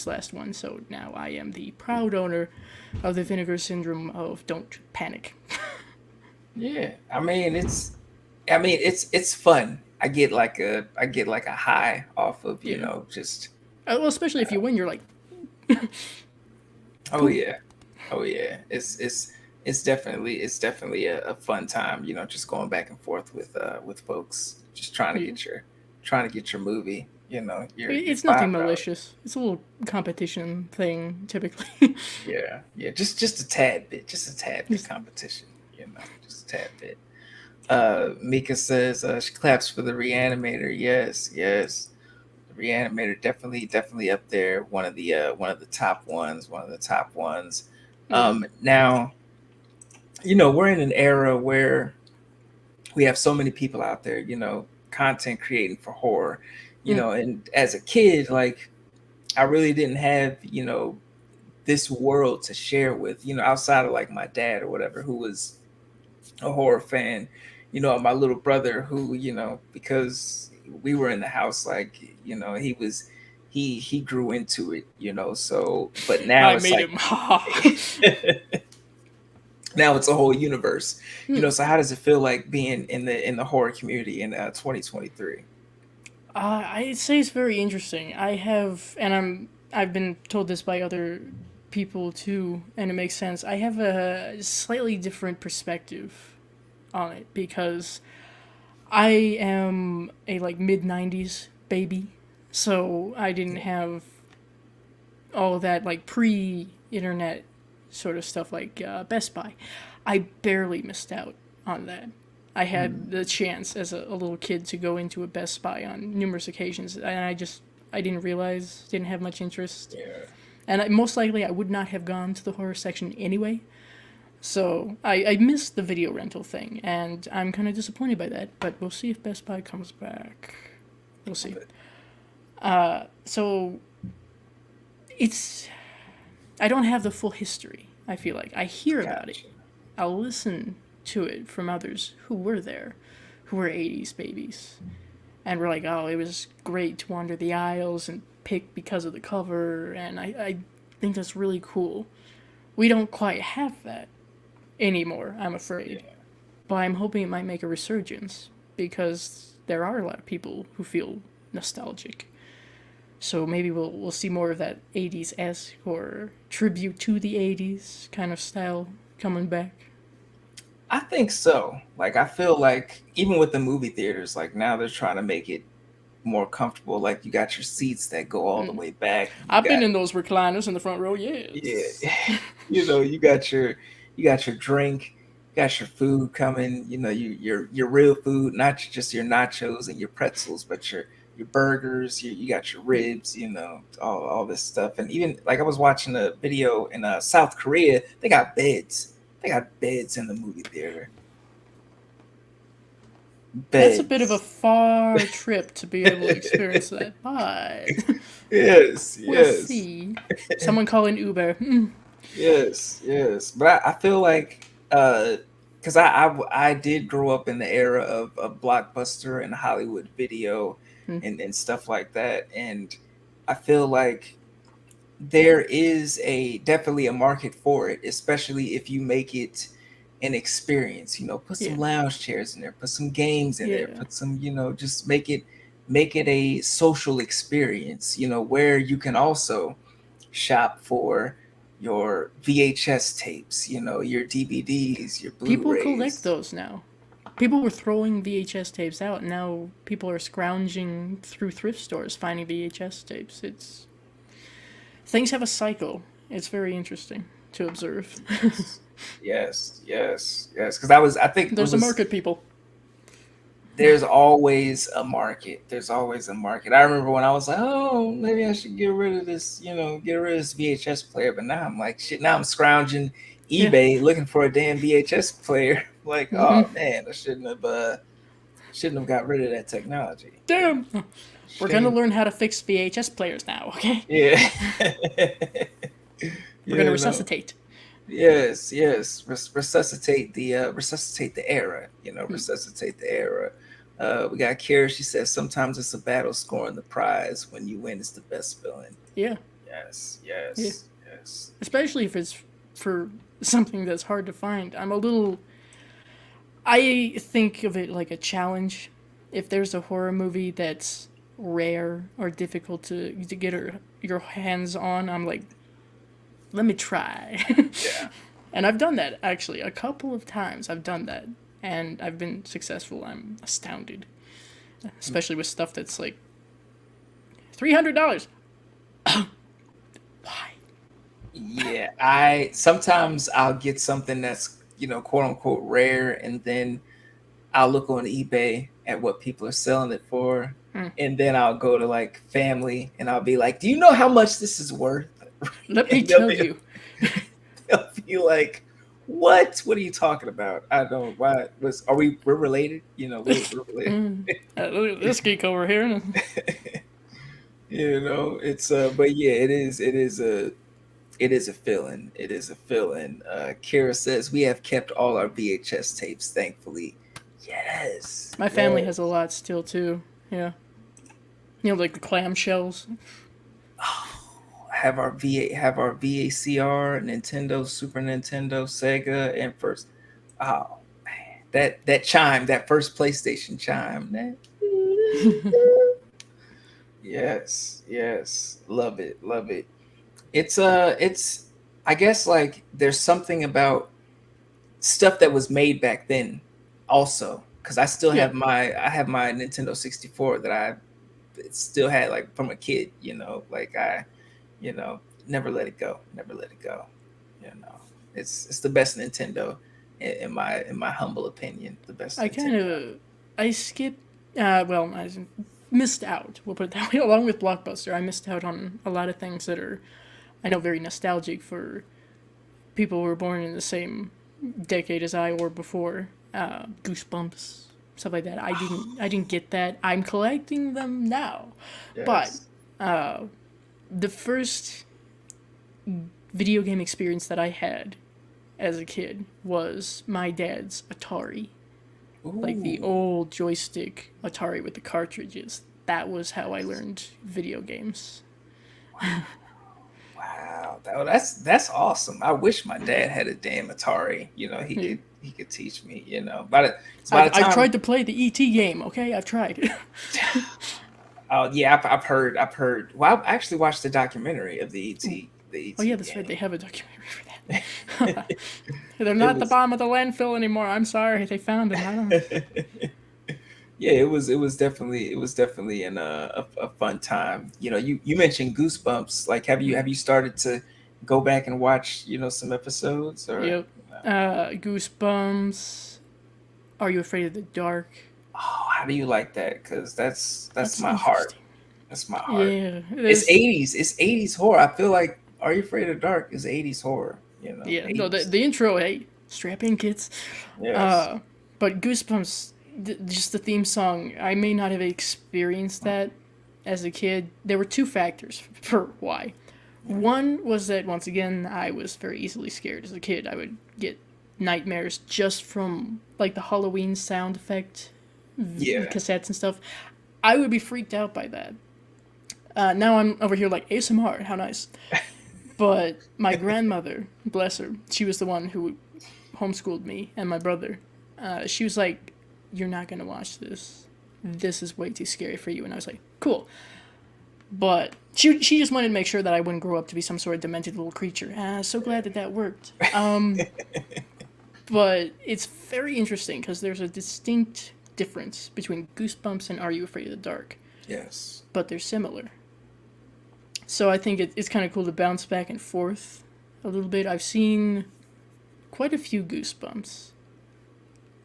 last one, so now I am the proud owner of the Vinegar Syndrome of Don't Panic. Yeah. I mean, it's fun. I get like a high off of, Yeah. just Well, especially if you win, you're like, oh cool. yeah. Oh yeah. It's definitely a fun time, just going back and forth with folks, just Yeah. trying to get your movie, your It's nothing $5. malicious. It's a little competition thing, typically. Yeah, yeah, just a tad bit, just a tad bit Just, competition, just a tad bit. Mika says she claps for the reanimator. Yes, yes, the reanimator definitely up there. One of the top ones. One of the top ones. yeah. Now we're in an era where we have so many people out there, content creating for horror, Mm. and as a kid, like I really didn't have, this world to share with, outside of like my dad or whatever, who was a horror fan, my little brother who, because we were in the house, like, he grew into it, so, but now I it's made like, him. now it's a whole universe, Mm. so how does it feel like being in the horror community in 2023? I'd say it's very interesting. I've been told this by other people too, and it makes sense. I have a slightly different perspective on it because I am a like mid '90s baby, so I didn't Yeah, have all of that like pre-internet sort of stuff like Best Buy. I barely missed out on that. I had Mm, the chance as a little kid to go into a Best Buy on numerous occasions, and I didn't realize, didn't have much interest, yeah, and most likely I would not have gone to the horror section anyway. So I missed the video rental thing, and I'm kind of disappointed by that. But we'll see if Best Buy comes back. We'll see. but So it's I don't have the full history. I feel like I hear about it. gotcha. I'll listen to it from others who were there, who were 80s babies, and we're like, oh, it was great to wander the aisles and pick because of the cover, and I think that's really cool. We don't quite have that anymore, I'm afraid. Yeah. But I'm hoping it might make a resurgence because there are a lot of people who feel nostalgic. So maybe we'll see more of that 80s esque or tribute to the 80s kind of style coming back. I think so. Like I feel like even with the movie theaters, like now they're trying to make it more comfortable. Like you got your seats that go all the way back. You I've been got in those recliners in the front row, yeah, yes. you got your drink, you got your food coming. Your real food, not just your nachos and your pretzels, but your burgers. You got your ribs. All this stuff. And even like I was watching a video in South Korea, they got beds. They got beds in the movie theater. That's a bit of a Beds. far trip to be able to experience that, but Yes, we'll yes. see. Someone call in Uber. Mm. Yes, yes, but I feel like because I did grow up in the era of Blockbuster and Hollywood Video and stuff like that, and I feel like there is a definitely a market for it, especially if you make it an experience. Put some Yeah, lounge chairs in there, put some games in there, yeah. put some just make it a social experience. Where you can also shop for your VHS tapes, your DVDs, your People collect Blu-rays. those now. People were throwing VHS tapes out, and now people are scrounging through thrift stores finding VHS tapes. It's things have a cycle. It's very interesting to observe. Yes, yes, yes, yes. Because I think it There's a was. market, people. There's always a market. There's always a market. I remember when I was like, oh, maybe I should get rid of this, get rid of this VHS player. But now I'm like, shit. Now I'm scrounging Yeah. eBay looking for a damn VHS player. Like, oh man, I shouldn't have got rid of that technology. Damn. We're gonna Shame. learn how to fix VHS players now, okay? Yeah. We're gonna you know. resuscitate. Yes, yes. Resuscitate the era. Resuscitate the era. We got Kara. She says sometimes it's a battle scoring the prize. When you win, it's the best feeling. Yeah, Yes, yeah. yes, yes. Especially if it's for something that's hard to find. I'm a little. I think of it like a challenge. If there's a horror movie that's rare or difficult to get your hands on, I'm like, let me try. Yeah. And I've done that actually a couple of times. I've done that, and I've been successful. I'm astounded, especially with stuff that's like $300. Why? Yeah. I'll get something that's quote unquote rare, and then I'll look on eBay at what people are selling it for, and then I'll go to like family and I'll be like, "Do you know how much this is worth?" Let me And they'll tell be, you. they'll be like, "What? What are you talking about? I don't. Why was are we're related? We're related." Look at this geek over here. It's but yeah, it is a feeling. It is a feeling. Kara says we have kept all our VHS tapes, thankfully. Yes, My family has a yes. lot still too. Yeah, like the clamshells. Have our VACR, Nintendo, Super Nintendo, Sega, and first. Oh man, that chime, that first PlayStation chime. Yes, yes, love it, love it. It's I guess like there's something about stuff that was made back then also because Yeah, I have my Nintendo 64 that I still had like from a kid, like I never let it go, never let it go. You know, it's the best Nintendo in my humble opinion. The best I kind Nintendo. of I skipped. Well, I missed out. We'll put it that way. Along with Blockbuster, I missed out on a lot of things that are I know very nostalgic for people who were born in the same decade as I or before. Goosebumps, stuff like that. I didn't get that. I'm collecting them now, but Yes. the first video game experience that I had as a kid was my dad's Atari, like the Ooh. old joystick Atari with the cartridges. That was how I learned video games. Wow, that's awesome. I wish my dad had a damn Atari. You know, Yeah. he could teach me. You know, by the I've time, tried to play the ET game. Okay, I've tried. oh yeah, I've heard. Well, I actually watched the documentary of the Oh yeah, ET that's right. They game. have a documentary for that. They're It not at the was bottom of the landfill anymore. I'm sorry, they found them. I don't. yeah, it was definitely a fun time. You know, you mentioned Goosebumps. Like, have you started to go back and watch some episodes or? Yep. Goosebumps. Are you afraid of the dark? Oh, how do you like that? Because that's That's my heart. interesting. That's my heart. Yeah. It's There's 80s. It's 80s horror. I feel like Are You Afraid of Dark is 80s horror. You know, yeah. No, the 80s. the intro. Hey, strap in, kids. Yes. Uh, but Goosebumps. Just the theme song. I may not have experienced that as a kid. There were two factors for why. Yeah. One was that once again I was very easily scared as a kid. I would get nightmares just from like the Halloween sound effect Yeah. cassettes and stuff. I would be freaked out by that. Now I'm over here like ASMR. How nice. But my grandmother, bless her, she was the one who homeschooled me and my brother. She was like, "You're not gonna watch this. This is way too scary for you." And I was like, "Cool." But she just wanted to make sure that I wouldn't grow up to be some sort of demented little creature. So glad that that worked. But it's very interesting because there's a distinct difference between Goosebumps and Are You Afraid of the Dark, Yes. but they're similar. So I think it's kind of cool to bounce back and forth a little bit. I've seen quite a few Goosebumps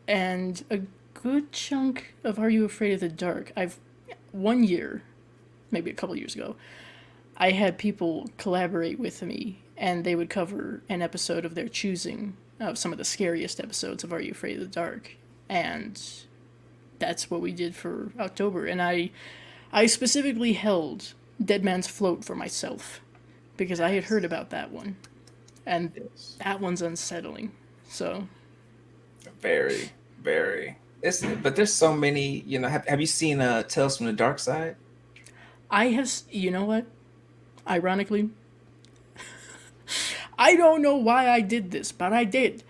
and a good chunk of Are You Afraid of the Dark. I've 1 year, maybe a couple years ago, I had people collaborate with me and they would cover an episode of their choosing of some of the scariest episodes of Are You Afraid of the Dark. And that's what we did for October. And I specifically held Dead Man's Float for myself because I had heard about that one. And Yes. that one's unsettling. So, Very, very. But there's so many. Have you seen Tales from the Dark Side? I have, you know what? Ironically, I don't know why I did this, but I did.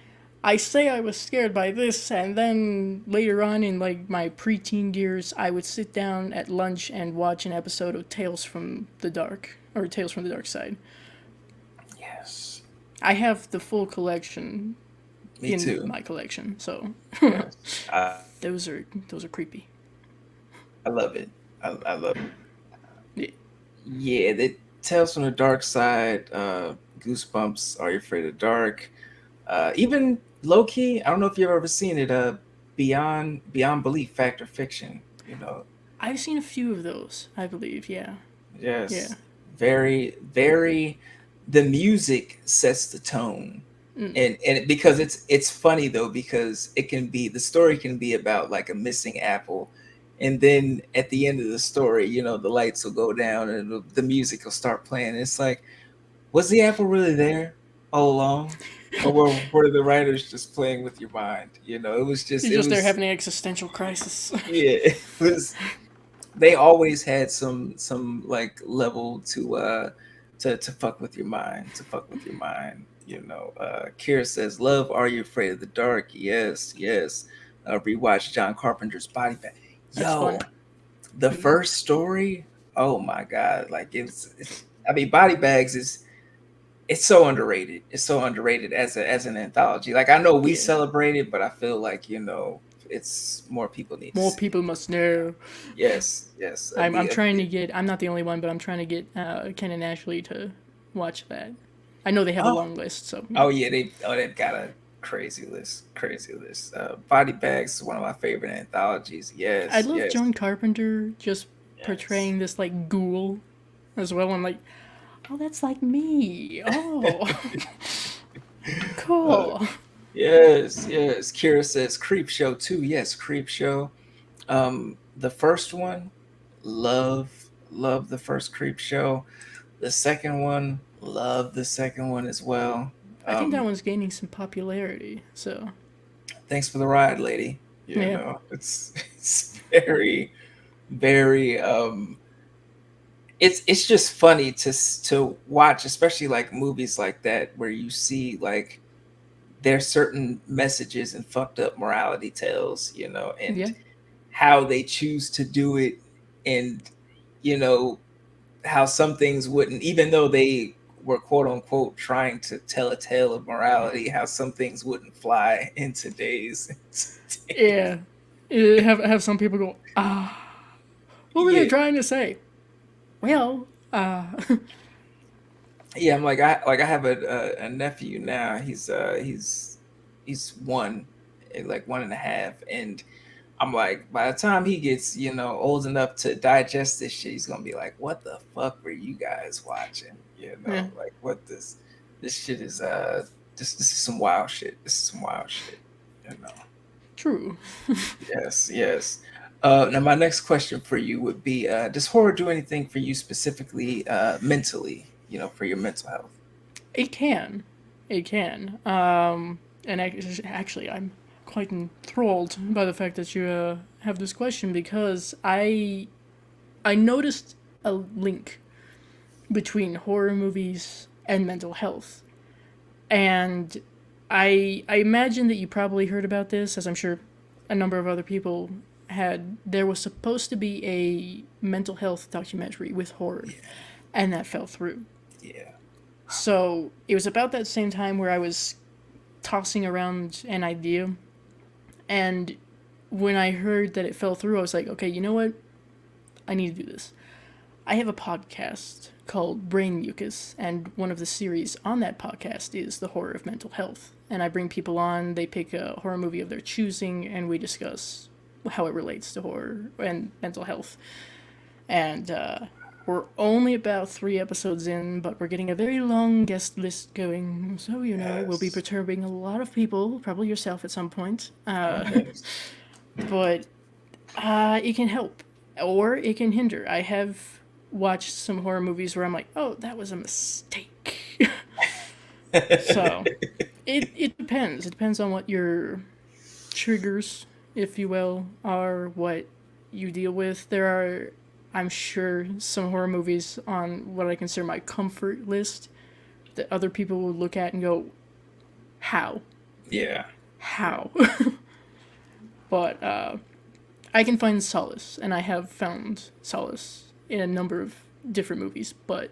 I say I was scared by this, and then later on in like my preteen years, I would sit down at lunch and watch an episode of Tales from the Dark or Tales from the Dark Side. Yes. I have the full collection Me in too. my collection, so Yes. those are creepy. I love it. I love it. Yeah. Yeah, the Tales from the Dark Side, Goosebumps, Are You Afraid of Dark? Even low key, I don't know if you've ever seen it. Beyond Belief, Fact or Fiction. I've seen a few of those. I believe, yeah, yeah. Yes, very, very. The music sets the tone, because it's funny though because the story can be about like a missing apple, and then at the end of the story, the lights will go down and the music will start playing. It's like, was the apple really there all along, or were the writers just playing with your mind? It was just You're it just there was having an existential crisis. yeah, it was. They always had some like level to fuck with your mind, Kira says, "Love, Are You Afraid of the Dark?" Yes, yes. Rewatch John Carpenter's Body Bag. That's Yo, fun. the first story. Oh my god, like it's. I mean, Body Bags is it's so underrated. It's so underrated as an anthology. Like, I know we Yeah. celebrate it, but I feel like it's more people need to More see it. people must know. Yes, yes. I'm trying to get. I'm not the only one, but I'm trying to get Ken and Ashley to watch that. I know they have a Oh, long list, so oh yeah, they've got a crazy list, crazy list. Body Bags is one of my favorite anthologies. I Yes, love yes, John Carpenter just yes. portraying this like ghoul as well. I'm like, oh, that's like me. Oh, Uh, cool. yes, yes. Kira says Creep Show too. Yes, Creep Show. The first one, love the first Creep Show. The second one, love the second one as well. I think that Um, one's gaining some popularity. So Thanks for the ride, lady. yeah, It's very, very it's just funny to watch, especially like movies like that where you see like there's certain messages and fucked up morality tales, and yeah, how they choose to do it, and you know how some things wouldn't, even though they were quote unquote trying to tell a tale of morality, how some things wouldn't fly in today's. yeah. Have some people go, ah, what were they Yeah, trying to say? Well, yeah. I have a nephew now. He's one, like one and a half, and I'm like, by the time he gets, old enough to digest this shit, he's gonna be like, "What the fuck were you guys watching?" yeah, Like what this shit is. This is some wild shit. This is some wild shit. You know. true. Yes, yes. Now my next question for you would be: does horror do anything for you specifically, mentally? For your mental health? It can, it can. And actually, I'm quite enthralled by the fact that you have this question because I noticed a link between horror movies and mental health. And I imagine that you probably heard about this, as I'm sure a number of other people had. There was supposed to be a mental health documentary with horror, Yeah, and that fell through. yeah, So it was about that same time where I was tossing around an idea, and when I heard that it fell through, I was like, okay, you know what? I need to do this. I have a podcast called Brain Mucus, and one of the series on that podcast is the horror of mental health. And I bring people on, they pick a horror movie of their choosing, and we discuss how it relates to horror and mental health. And we're only about 3 episodes in, but we're getting a very long guest list going. So, we'll be yes, perturbing a lot of people, probably yourself at some point. yes, But it can help or it can hinder. I have watched some horror movies where I'm like, oh, that was a mistake. So it depends. It depends on what your triggers, if you will, are, what you deal with. There are, I'm sure, some horror movies on what I consider my comfort list that other people will look at and go, how? yeah, How? But I can find solace, and I have found solace in a number of different movies, but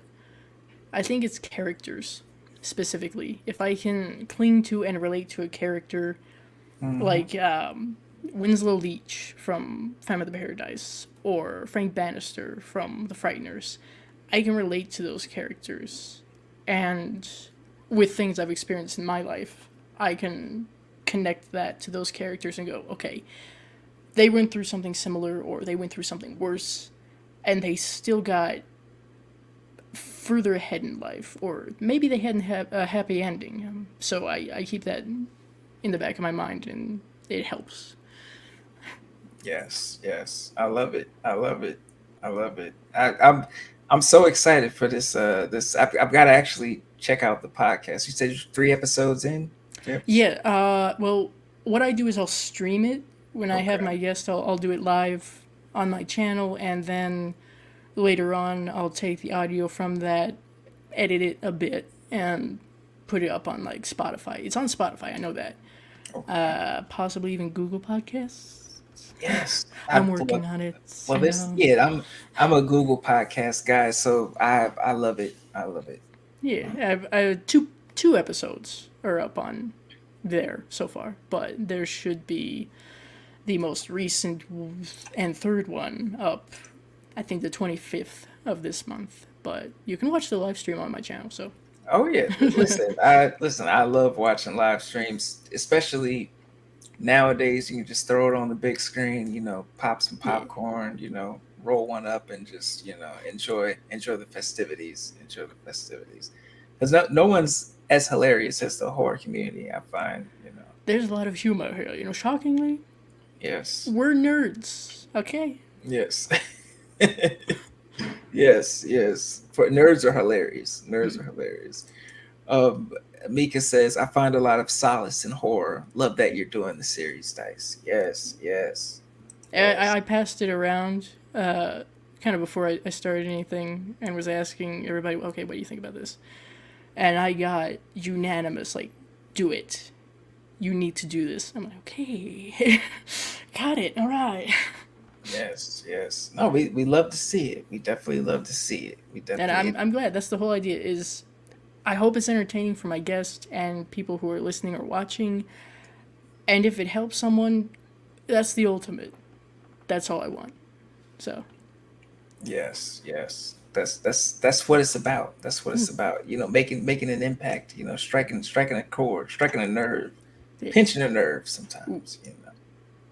I think it's characters specifically. If I can cling to and relate to a character hmm, like Winslow Leach from Phantom of the Paradise or Frank Bannister from The Frighteners, I can relate to those characters. And with things I've experienced in my life, I can connect that to those characters and go, okay, they went through something similar or they went through something worse and they still got further ahead in life, or maybe they hadn't had a happy ending. So I keep that in the back of my mind and it helps. yes, yes. I love it. I love it. I love it. I'm so excited for this. I've got to actually check out the podcast. You said you're 3 episodes in. 3 episodes. Yeah, well, what I do is I'll stream it. When I have Okay. my guest, I'll do it live on my channel, and then later on, I'll take the audio from that, edit it a bit, and put it up on like Spotify. It's on Spotify, I know that. Okay. Possibly even Google Podcasts. Yes. I'm working on it. Well, this, yeah, I'm a Google podcast guy, so I love it. I love it. Yeah, I have two episodes are up on there so far, but there should be the most recent and third one up, I think the 25th of this month. But you can watch the live stream on my channel, so Oh yeah, listen. I love watching live streams, especially nowadays. You can just throw it on the big screen. Pop some Yeah, popcorn. Roll one up and just enjoy the festivities. Enjoy the festivities, because no one's as hilarious as the horror community. I find. there's a lot of humor here. Shockingly, Yes, we're nerds. Okay. yes, yes, yes. For nerds are hilarious. Nerds Mm. are hilarious. Um, Mika says, I find a lot of solace in horror. Love that you're doing the series, Dice. Yes, yes, yes. I passed it around kind of before I started anything and was asking everybody, okay, what do you think about this? And I got unanimous, like, do it. You need to do this. I'm like, okay, got it. All right. Yes, yes. No, we love to see it. We definitely love to see it. We And definitely. I'm glad. That's the whole idea. Is I hope it's entertaining for my guests and people who are listening or watching. And if it helps someone, that's the ultimate. That's all I want. So, Yes, yes. That's what it's about. That's what it's about. Making an impact. Striking a chord, striking a nerve, yeah. pinching a nerve. Ooh. Sometimes.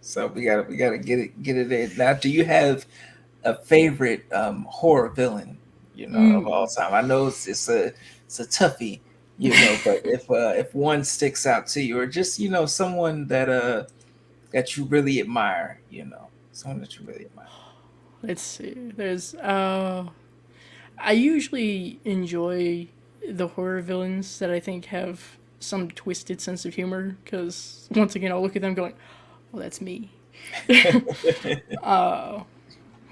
So we gotta get it in. Now, do you have a favorite horror villain, of all time? I know it's a toughie, but if one sticks out to you, or just someone that you really admire, someone that you really admire. Let's see. There's I usually enjoy the horror villains that I think have some twisted sense of humor because once again I'll look at them going, "Well, that's me."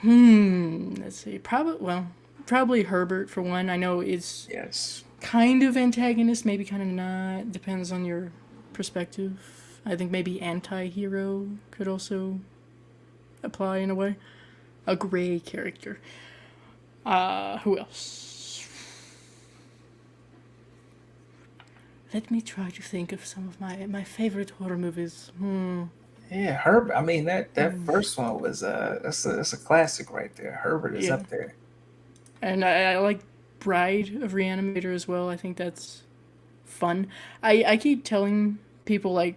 Let's see. Probably Herbert for one. I know it's Yes. kind of antagonist, maybe kind of not. Depends on your perspective. I think maybe anti-hero could also apply in a way. A gray character. Who else? Let me try to think of some of my favorite horror movies. Yeah, Herbert. I mean that first one was that's a classic right there. Herbert is Yeah. up there. And I like Bride of Reanimator as well. I think that's fun. I keep telling people like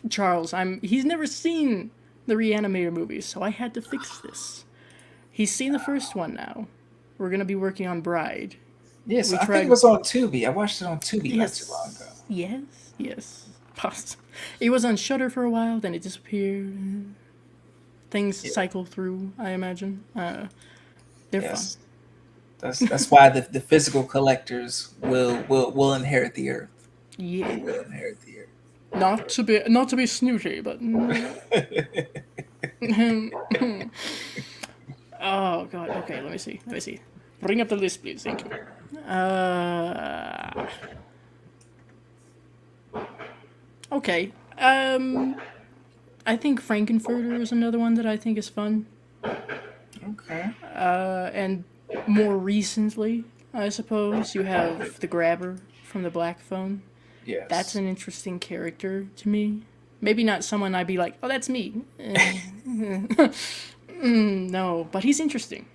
Charles, he's never seen the Reanimator movies, so I had to fix this. He's seen the first one now. We're gonna be working on Bride. Yes, We I think it tried. was on Tubi. I watched it on Tubi not too long ago. Yes. It was on Shutter for a while, then it disappeared. Things Yeah. cycle through. I imagine. They're fun. Yes. That's why the physical collectors will inherit the earth. They Yeah. will inherit the Not to be snooty, but oh god. Okay, let me see. Let me see. Bring up the list, please. Thank you. Okay. I think Frankenfurter is another one that I think is fun. Okay. And more recently, I suppose you have the Grabber from the Black Phone. That's Yes. an interesting character to me. Maybe not someone I'd be like, oh, that's me. No, but he's interesting.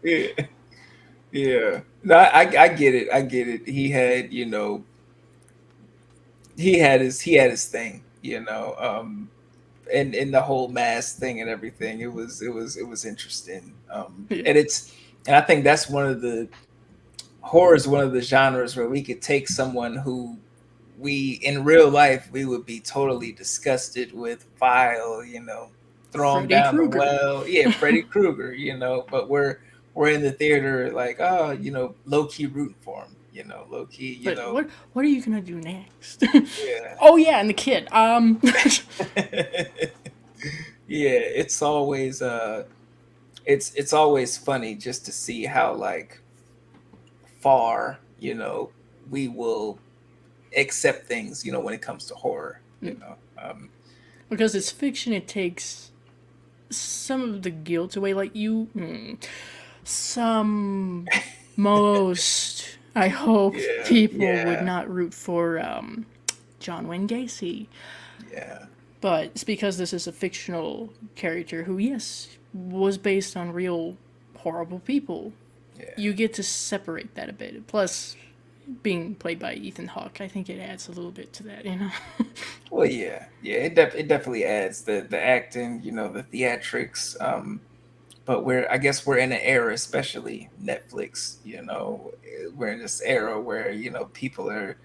Yeah. Yeah. No, I get it. I get it. He had his thing, and the whole mask thing and everything. It was interesting. Yeah, And I think that's horror is one of the genres where we could take someone who we in real life we would be totally disgusted with, vile, throw him Freddy down the Krueger. well. Yeah, Freddy Krueger, but we're in the theater like, oh, low key rooting for him, low key, But what are you gonna do next? yeah. Oh yeah, and the kid. Yeah, it's always funny just to see how like far, we will accept things, when it comes to horror, Because it's fiction, it takes some of the guilt away. Like some most. I hope yeah, people would yeah, not root for John Wayne Gacy, yeah, but it's because this is a fictional character who, yes, was based on real horrible people. yeah, You get to separate that a bit. Plus, being played by Ethan Hawke. I think it adds a little bit to that, you know. Well, yeah, yeah, it definitely adds the acting, the theatrics. But I guess we're in an era, especially Netflix. We're in this era where people are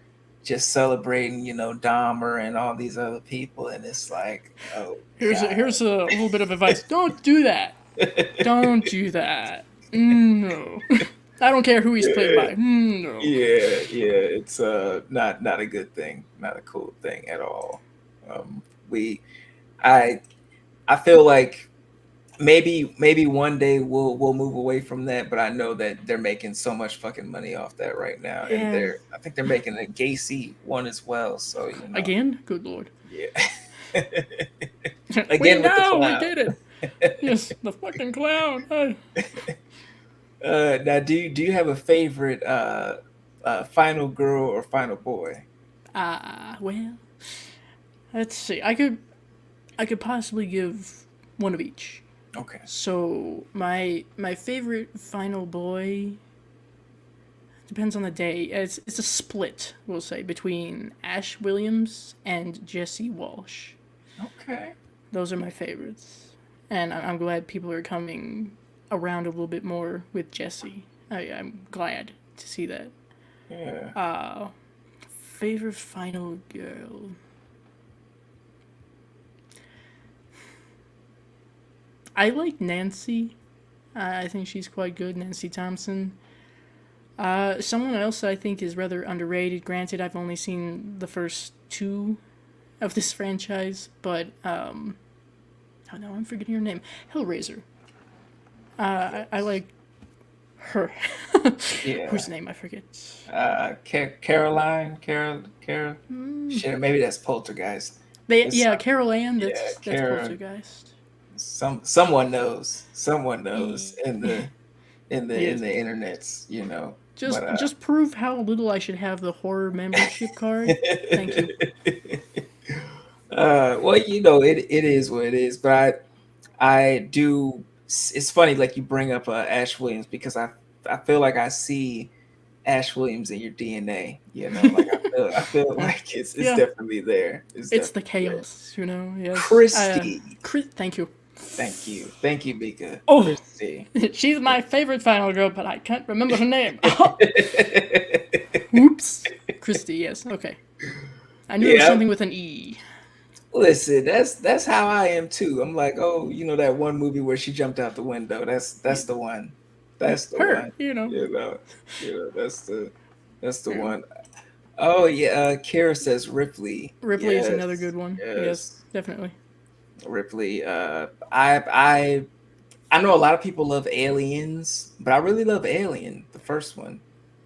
just celebrating, Dahmer and all these other people, and it's like, oh Here's a little bit of advice. Don't do that. Don't do that. No. I don't care who he's played yeah, by. No. yeah. It's not a good thing, not a cool thing at all. We I I feel like maybe one day we'll move away from that, but I know that they're making so much fucking money off that right now, and Yeah. I think they're making a Gacy one as well. So Again? Good lord. yeah. We Again with the know, we clown. did it. Yes, the fucking clown. Now, do you have a favorite final girl or final boy? Well, let's see. I could possibly give one of each. Okay. So my favorite final boy depends on the day. It's a split, we'll say, between Ash Williams and Jesse Walsh. Okay. Those are my favorites, and I'm glad people are coming around a little bit more with Jesse. I'm glad to see that. Yeah. Favorite final girl. I like Nancy. I think she's quite good, Nancy Thompson. Someone else that I think is rather underrated. Granted, I've only seen the first two of this franchise, but oh no, I'm forgetting her name. Hellraiser. I like her. Yeah. Whose name I forget. Caroline, Carol. Shit, maybe that's Poltergeist. It's Yeah, Carol Ann. yeah, That's Karen. Poltergeist. Someone knows. Someone knows E- in yes. the internets. But Just prove how little I should have the horror membership card. Thank you. well, it is what it is. But I do. It's funny, like you bring up Ash Williams because I feel like I see Ash Williams in your DNA. Like I feel like it's Yeah, definitely there. It's it's the definitely there. chaos, you know. Yes. Christy, Thank you. thank you, Mika. Oh, Christy. she's my favorite final girl, but I can't remember her name. Oops. Christy. Yes. Okay. I knew it was Yeah, something with an E. listen, that's how I am too. I'm like, oh, that one movie where she jumped out the window. That's the one. That's the Her. one. You know. You know, that's the Yeah. one. Oh yeah, Kara says Ripley. Ripley is another Yes, good one. Yes, yes, definitely. Ripley. I know a lot of people love Aliens, but I really love Alien, the first one.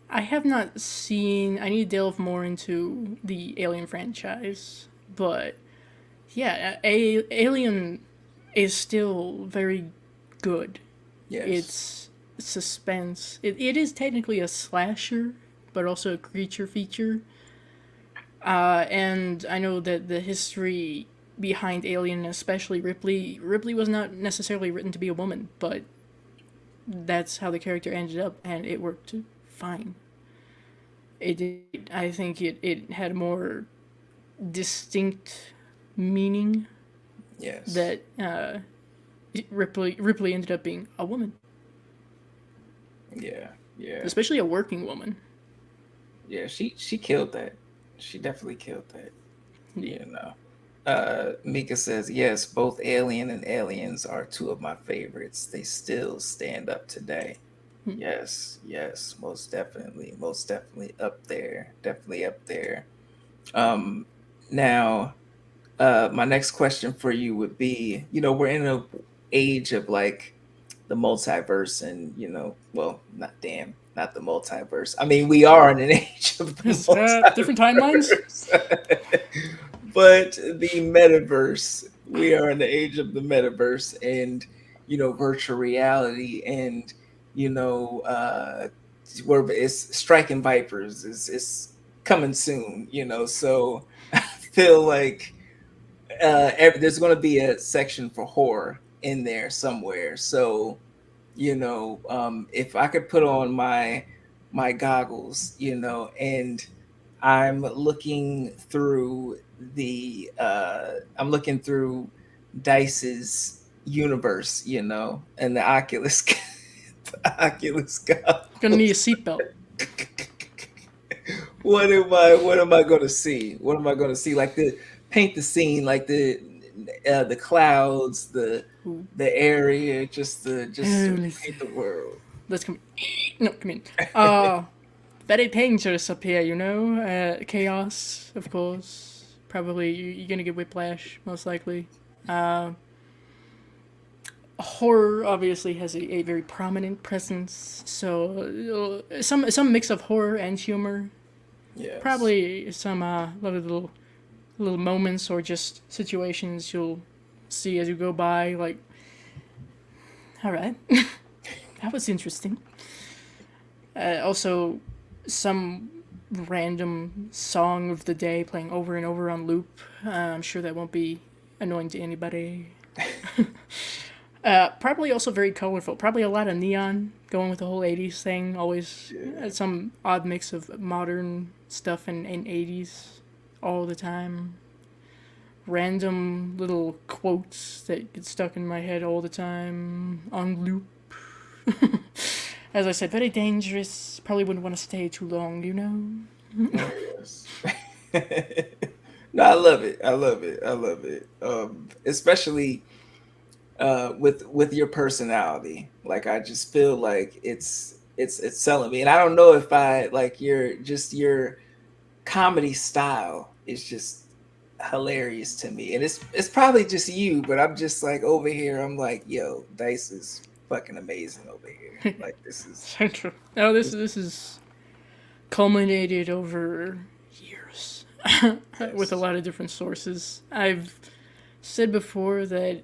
I have not seen. I need to delve more into the Alien franchise, but yeah, Alien is still very good. Yes, It's suspense. It is technically a slasher, but also a creature feature. And I know that the history behind Alien, especially Ripley was not necessarily written to be a woman, but that's how the character ended up, and it worked fine. It did. I think it had a more distinct meaning yes, that Ripley ended up being a woman, yeah, yeah, especially a working woman. yeah. She killed that. She definitely killed that. Yeah. You know. Mika says, yes, both Alien and Aliens are two of my favorites. They still stand up today. Yes, yes, most definitely up there, definitely up there. Um, Now, my next question for you would be, we're in a age of like the multiverse, and well, not the multiverse. I mean, we are in an age of the Is that different timelines? multiverse, but the metaverse. We are in the age of the metaverse, and virtual reality, and where it's striking vipers is coming soon. So I feel like there's going to be a section for horror in there somewhere. So if I could put on my goggles, and I'm looking through I'm looking through Dice's universe, and the Oculus the Oculus Gonna need a goggles. seatbelt. What am I gonna see? What am I gonna see? Like the paint the scene, like the clouds, Ooh, the area, just to oh, paint the world. let's come. No, come in. Uh, Very dangerous up here, you know. Chaos, of course. Probably you're gonna get whiplash, most likely. Uh, Horror obviously has a very prominent presence, so some mix of horror and humor. Yes. Probably some little moments or just situations you'll see as you go by. Like, all right, that was interesting. Also, some random song of the day playing over and over on loop. I'm sure that won't be annoying to anybody. Probably also very colorful. Probably a lot of neon going with the whole 80s thing. Always Yeah. some odd mix of modern stuff and 80s all the time. Random little quotes that get stuck in my head all the time on loop. As I said, very dangerous. Probably wouldn't want to stay too long, you know? Oh yes. No, I love it. I love it. I love it. Especially with your personality. Like I just feel like it's selling me. And I don't know if I like your comedy style is just hilarious to me. And it's probably just you, but I'm just like over here, I'm like, yo, Dice is fucking amazing over here. Like Central. No, this this this is culminated over years with a yes. lot of different sources. I've said before that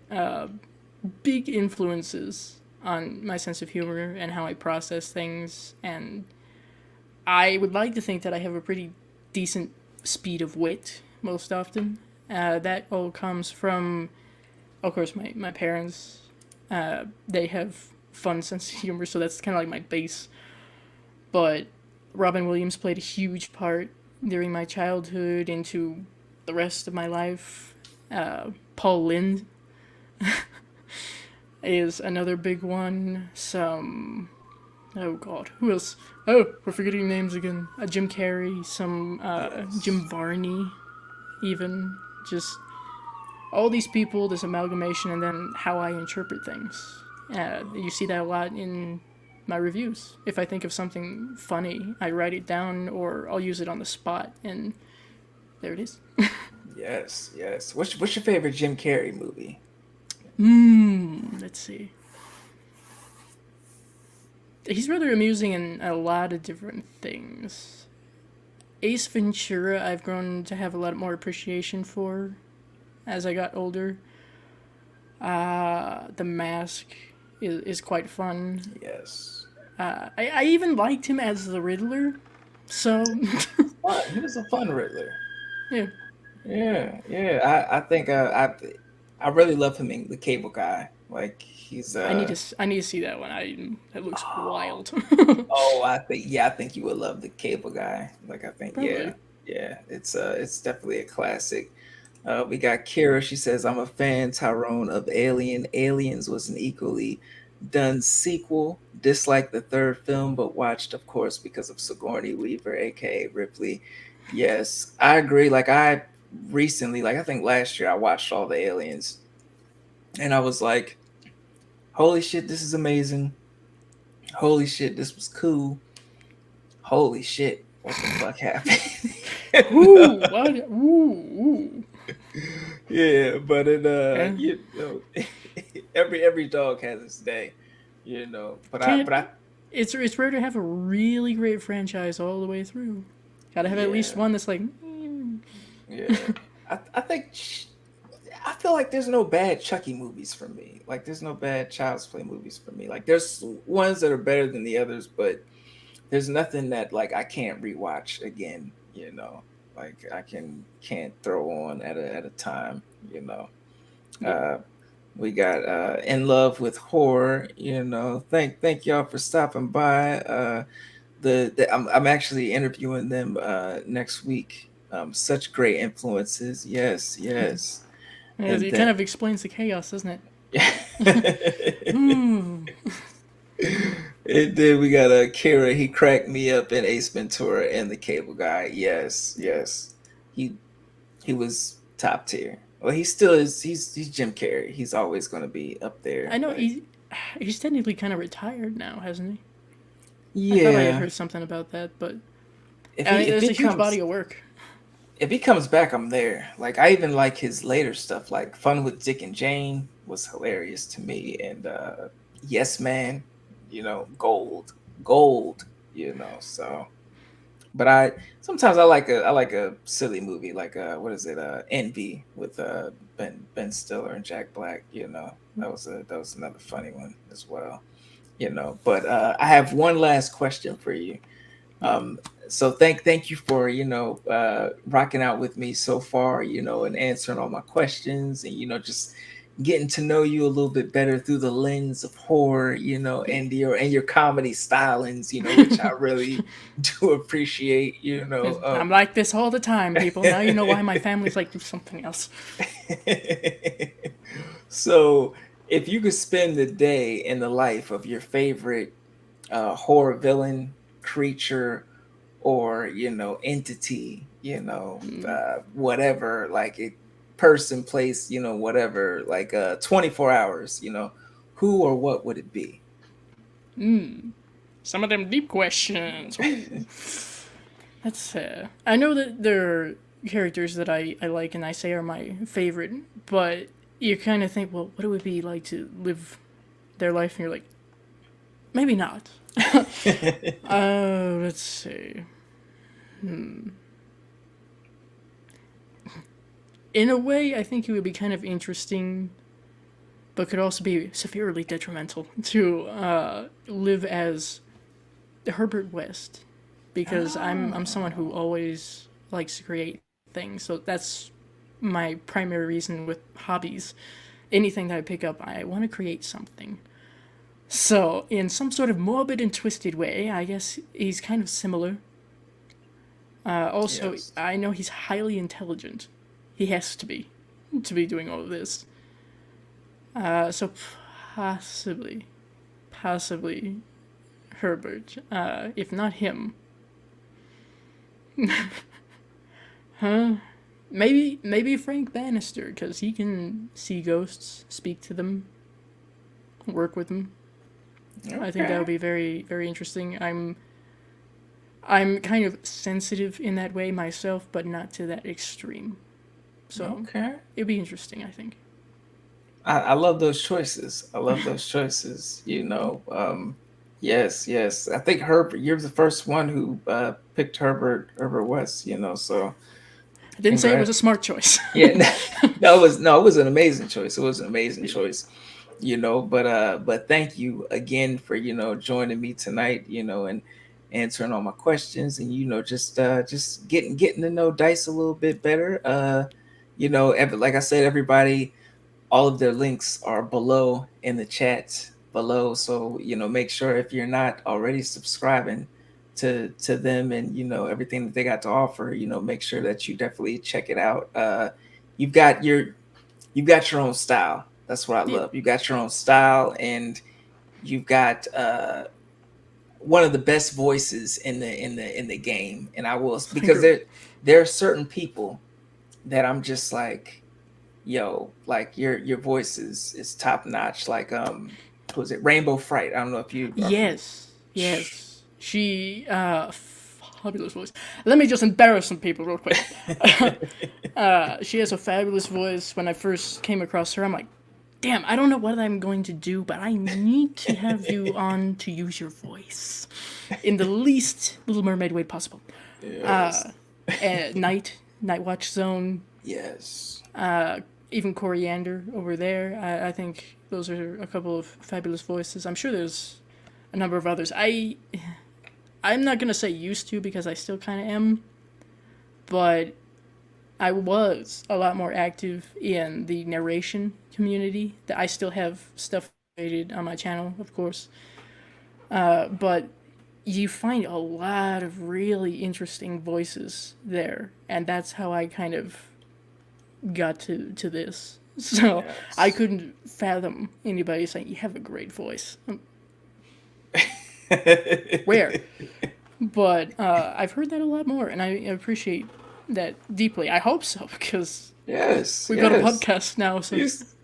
big influences on my sense of humor and how I process things, and I would like to think that I have a pretty decent speed of wit most often. That all comes from, of course, my parents. They have fun sense of humor, so that's kind of like my base. But Robin Williams played a huge part during my childhood into the rest of my life. Paul Lind is another big one. Some, oh god, who else? Oh, we're forgetting names again. Jim Carrey, some Yes. Jim Varney, even just all these people. This amalgamation, and then how I interpret things. You see that a lot in my reviews. If I think of something funny, I write it down or I'll use it on the spot, and there it is. Yes, yes. What's your favorite Jim Carrey movie? Let's see. He's rather amusing in a lot of different things. Ace Ventura, I've grown to have a lot more appreciation for as I got older. The Mask is quite fun. Yes. I even liked him as the Riddler. So, Fun. He was a fun Riddler. yeah, Yeah, yeah. I think I really love him in the Cable Guy. Like he's I need to see that one. That looks oh wild. I think you would love the Cable Guy. Like I think yeah, Probably. yeah. It's definitely a classic. We got Kira. She says, "I'm a fan, Tyrone, of Alien. Aliens was an equally done sequel. Disliked the third film, but watched, of course, because of Sigourney Weaver, aka Ripley. Yes, I agree. Like I recently, like I think last year, I watched all the Aliens, and I was like, "Holy shit, this is amazing! Holy shit, this was cool! Holy shit, what the fuck happened?" No. Ooh, what? Ooh. Yeah, but Yeah. every dog has its day, But I Can't. but I It's rare to have a really great franchise all the way through. Gotta have at least yeah one that's like, yeah I think I feel like there's no bad Chucky movies for me. Like there's no bad Child's Play movies for me. Like there's ones that are better than the others, but there's nothing that like I can't rewatch again. Like I can't throw on at a time. yep. Uh, We got In Love with Horror. Thank y'all for stopping by. I'm actually interviewing them next week. Such great influences. Yes, yes. And It kind then of explains the chaos, doesn't it? and then we got Kira. He cracked me up in Ace Ventura and the Cable Guy. Yes, yes. He he was top tier. Well, he still is. He's Jim Carrey. He's always going to be up I there. know But he's technically kind of retired now, hasn't he? I thought I had yeah, heard something about that, but if I he mean, if there's he a huge body comes of work. if he comes back, I'm there. Like I even like his later stuff, like Fun with Dick and Jane was hilarious to me, and Yes Man, gold, gold, So, but I sometimes I like a silly movie, like what is it, Envy with Ben Stiller and Jack Black. That was another funny one as well. But I have one last question for you. Yeah. um so thank you for rocking out with me so far, and answering all my questions, and just getting to know you a little bit better through the lens of horror, and your comedy stylings, which I really do appreciate. I'm like this all the time, people. Now you know why my family's like, do something else. So if you could spend the day in the life of your favorite horror villain, creature, or entity, whatever, like a person, place, whatever, like 24 hours, who or what would it be? Some of them deep questions. Ooh. That's I know that there are characters that I like and I say are my favorite, but you kind of think, well, what it would be like to live their life, and you're like, maybe not. Let's see. In a way, I think it would be kind of interesting, but could also be severely detrimental to live as Herbert West, because I'm someone who Oh, always likes to create things. So that's my primary reason with hobbies. Anything that I pick up, I want to create something. So, in some sort of morbid and twisted way, I guess he's kind of similar. Also, yes. I know he's highly intelligent. He has to be doing all of this. So possibly, possibly Herbert. If not him, maybe Frank Bannister, because he can see ghosts, speak to them, work with them. I think that would Okay. be very very interesting. I'm kind of sensitive in that way myself, but not to that extreme. So Okay. it'd be interesting, I think. I love those choices. I love those choices. Yes, yes. I think Herbert. You're the first one who picked Herbert West. So I didn't say it was a congrats. smart choice. Yeah, no, it was an amazing choice. It was an amazing choice. But thank you again for joining me tonight. And answering all my questions, and just getting to know Dice a little bit better. Like I said, everybody, all of their links are below in the chat below. So make sure, if you're not already subscribing to them, and everything that they got to offer, make sure that you definitely check it out. You've got your you've got your own style. That's what I Yeah, love. You got your own style, and you've got one of the best voices in the game. And I will, thank because you. there are certain people that I'm just like, yo, like your voice is top notch. Like who is it? Rainbow Fright. I don't know if you are familiar. Yes, yes. She, fabulous voice. Let me just embarrass some people real quick. She has a fabulous voice. When I first came across her, I'm like, damn, I don't know what I'm going to do, but I need to have you on to use your voice in the least Little Mermaid way possible. Yes. Night Watch Zone, Yes. even Coriander over there. I think those are a couple of fabulous voices. I'm sure there's a number of others. I'm not gonna say used to, because I still kind of am, but I was a lot more active in the narration community. That I still have stuff created on my channel, of course. But you find a lot of really interesting voices there, and that's how I kind of got to this. So I Yes. couldn't fathom anybody saying you have a great voice. Where? But I've heard that a lot more, and I appreciate that deeply. I hope so because Yes, we've got a yes. podcast now. So You s-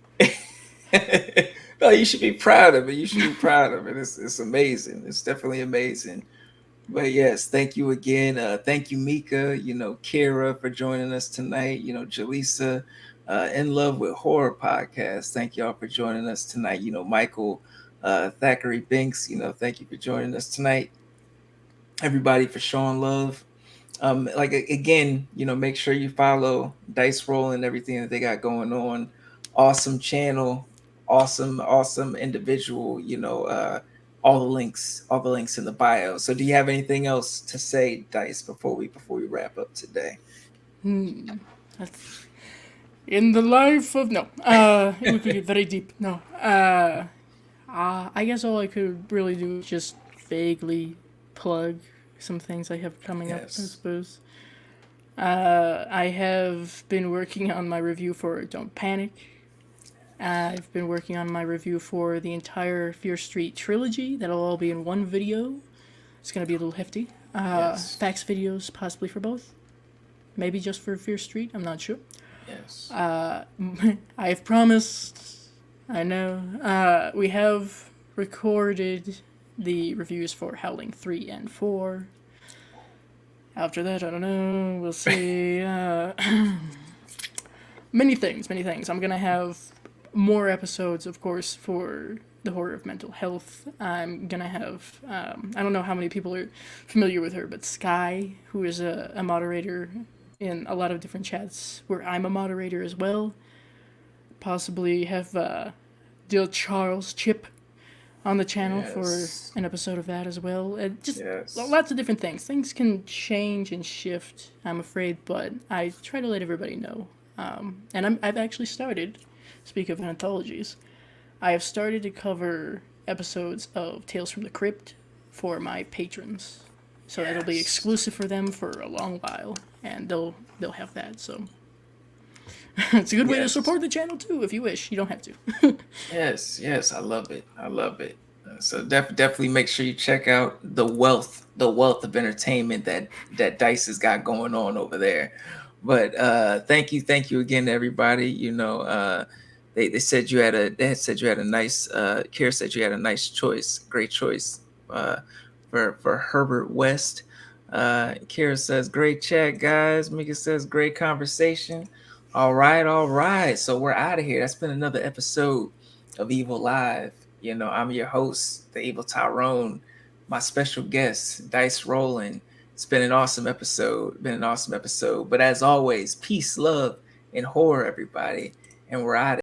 no, you should be proud of it. You should be proud of it. It's amazing. It's definitely amazing. But yes, thank you again. Thank you, Mika. Kira for joining us tonight. Jaleesa, In Love with Horror podcast. Thank y'all for joining us tonight. Michael, Thackeray Binks. Thank you for joining us tonight. Everybody for showing love. Again, make sure you follow Dice Roll and everything that they got going on. Awesome channel, awesome individual. All the links in the bio. So do you have anything else to say, Dice, before we wrap up today? that's in the life of no. We could get very deep. No. I guess all I could really do is just vaguely plug some things I have coming up. I Yes. suppose. I have been working on my review for Don't Panic. I've been working on my review for the entire Fear Street trilogy. That'll all be in one video. It's gonna be a little hefty. Yes. Facts videos, possibly for both. Maybe just for Fear Street. I'm not sure. Yes. I've promised. I know. We have recorded the reviews for Howling 3 and 4. After that, I don't know. We'll see. Many things, many things. I'm gonna have more episodes, of course, for the horror of mental health. I'm gonna have, I don't know how many people are familiar with her, but Sky, who is a moderator in a lot of different chats where I'm a moderator as well. Possibly have Deal Charles Chip on the channel for Yes. an episode of that as well. Just Yes. lots of different things. Things can change and shift, I'm afraid, but I try to let everybody know. I've actually started, speak of anthologies, I have started to cover episodes of Tales from the Crypt for my patrons. So that'll be Yes. exclusive for them for a long while, and they'll have that. So it's a good way to Yes. support the channel too, if you wish. You don't have to. Yes, yes, I love it. I love it. So definitely make sure you check out the wealth of entertainment that Dice has got going on over there. But thank you again to everybody. They said they had said you had a nice Kira said you had a nice choice, great choice for Herbert West. Kira says great chat, guys. Mika says great conversation. All right, all right. So we're out of here. That's been another episode of Evil Live. I'm your host, the Evil Tyrone. My special guest, Dice Rolling. It's been an awesome episode. Been an awesome episode. But as always, peace, love, and horror, everybody. And we're out of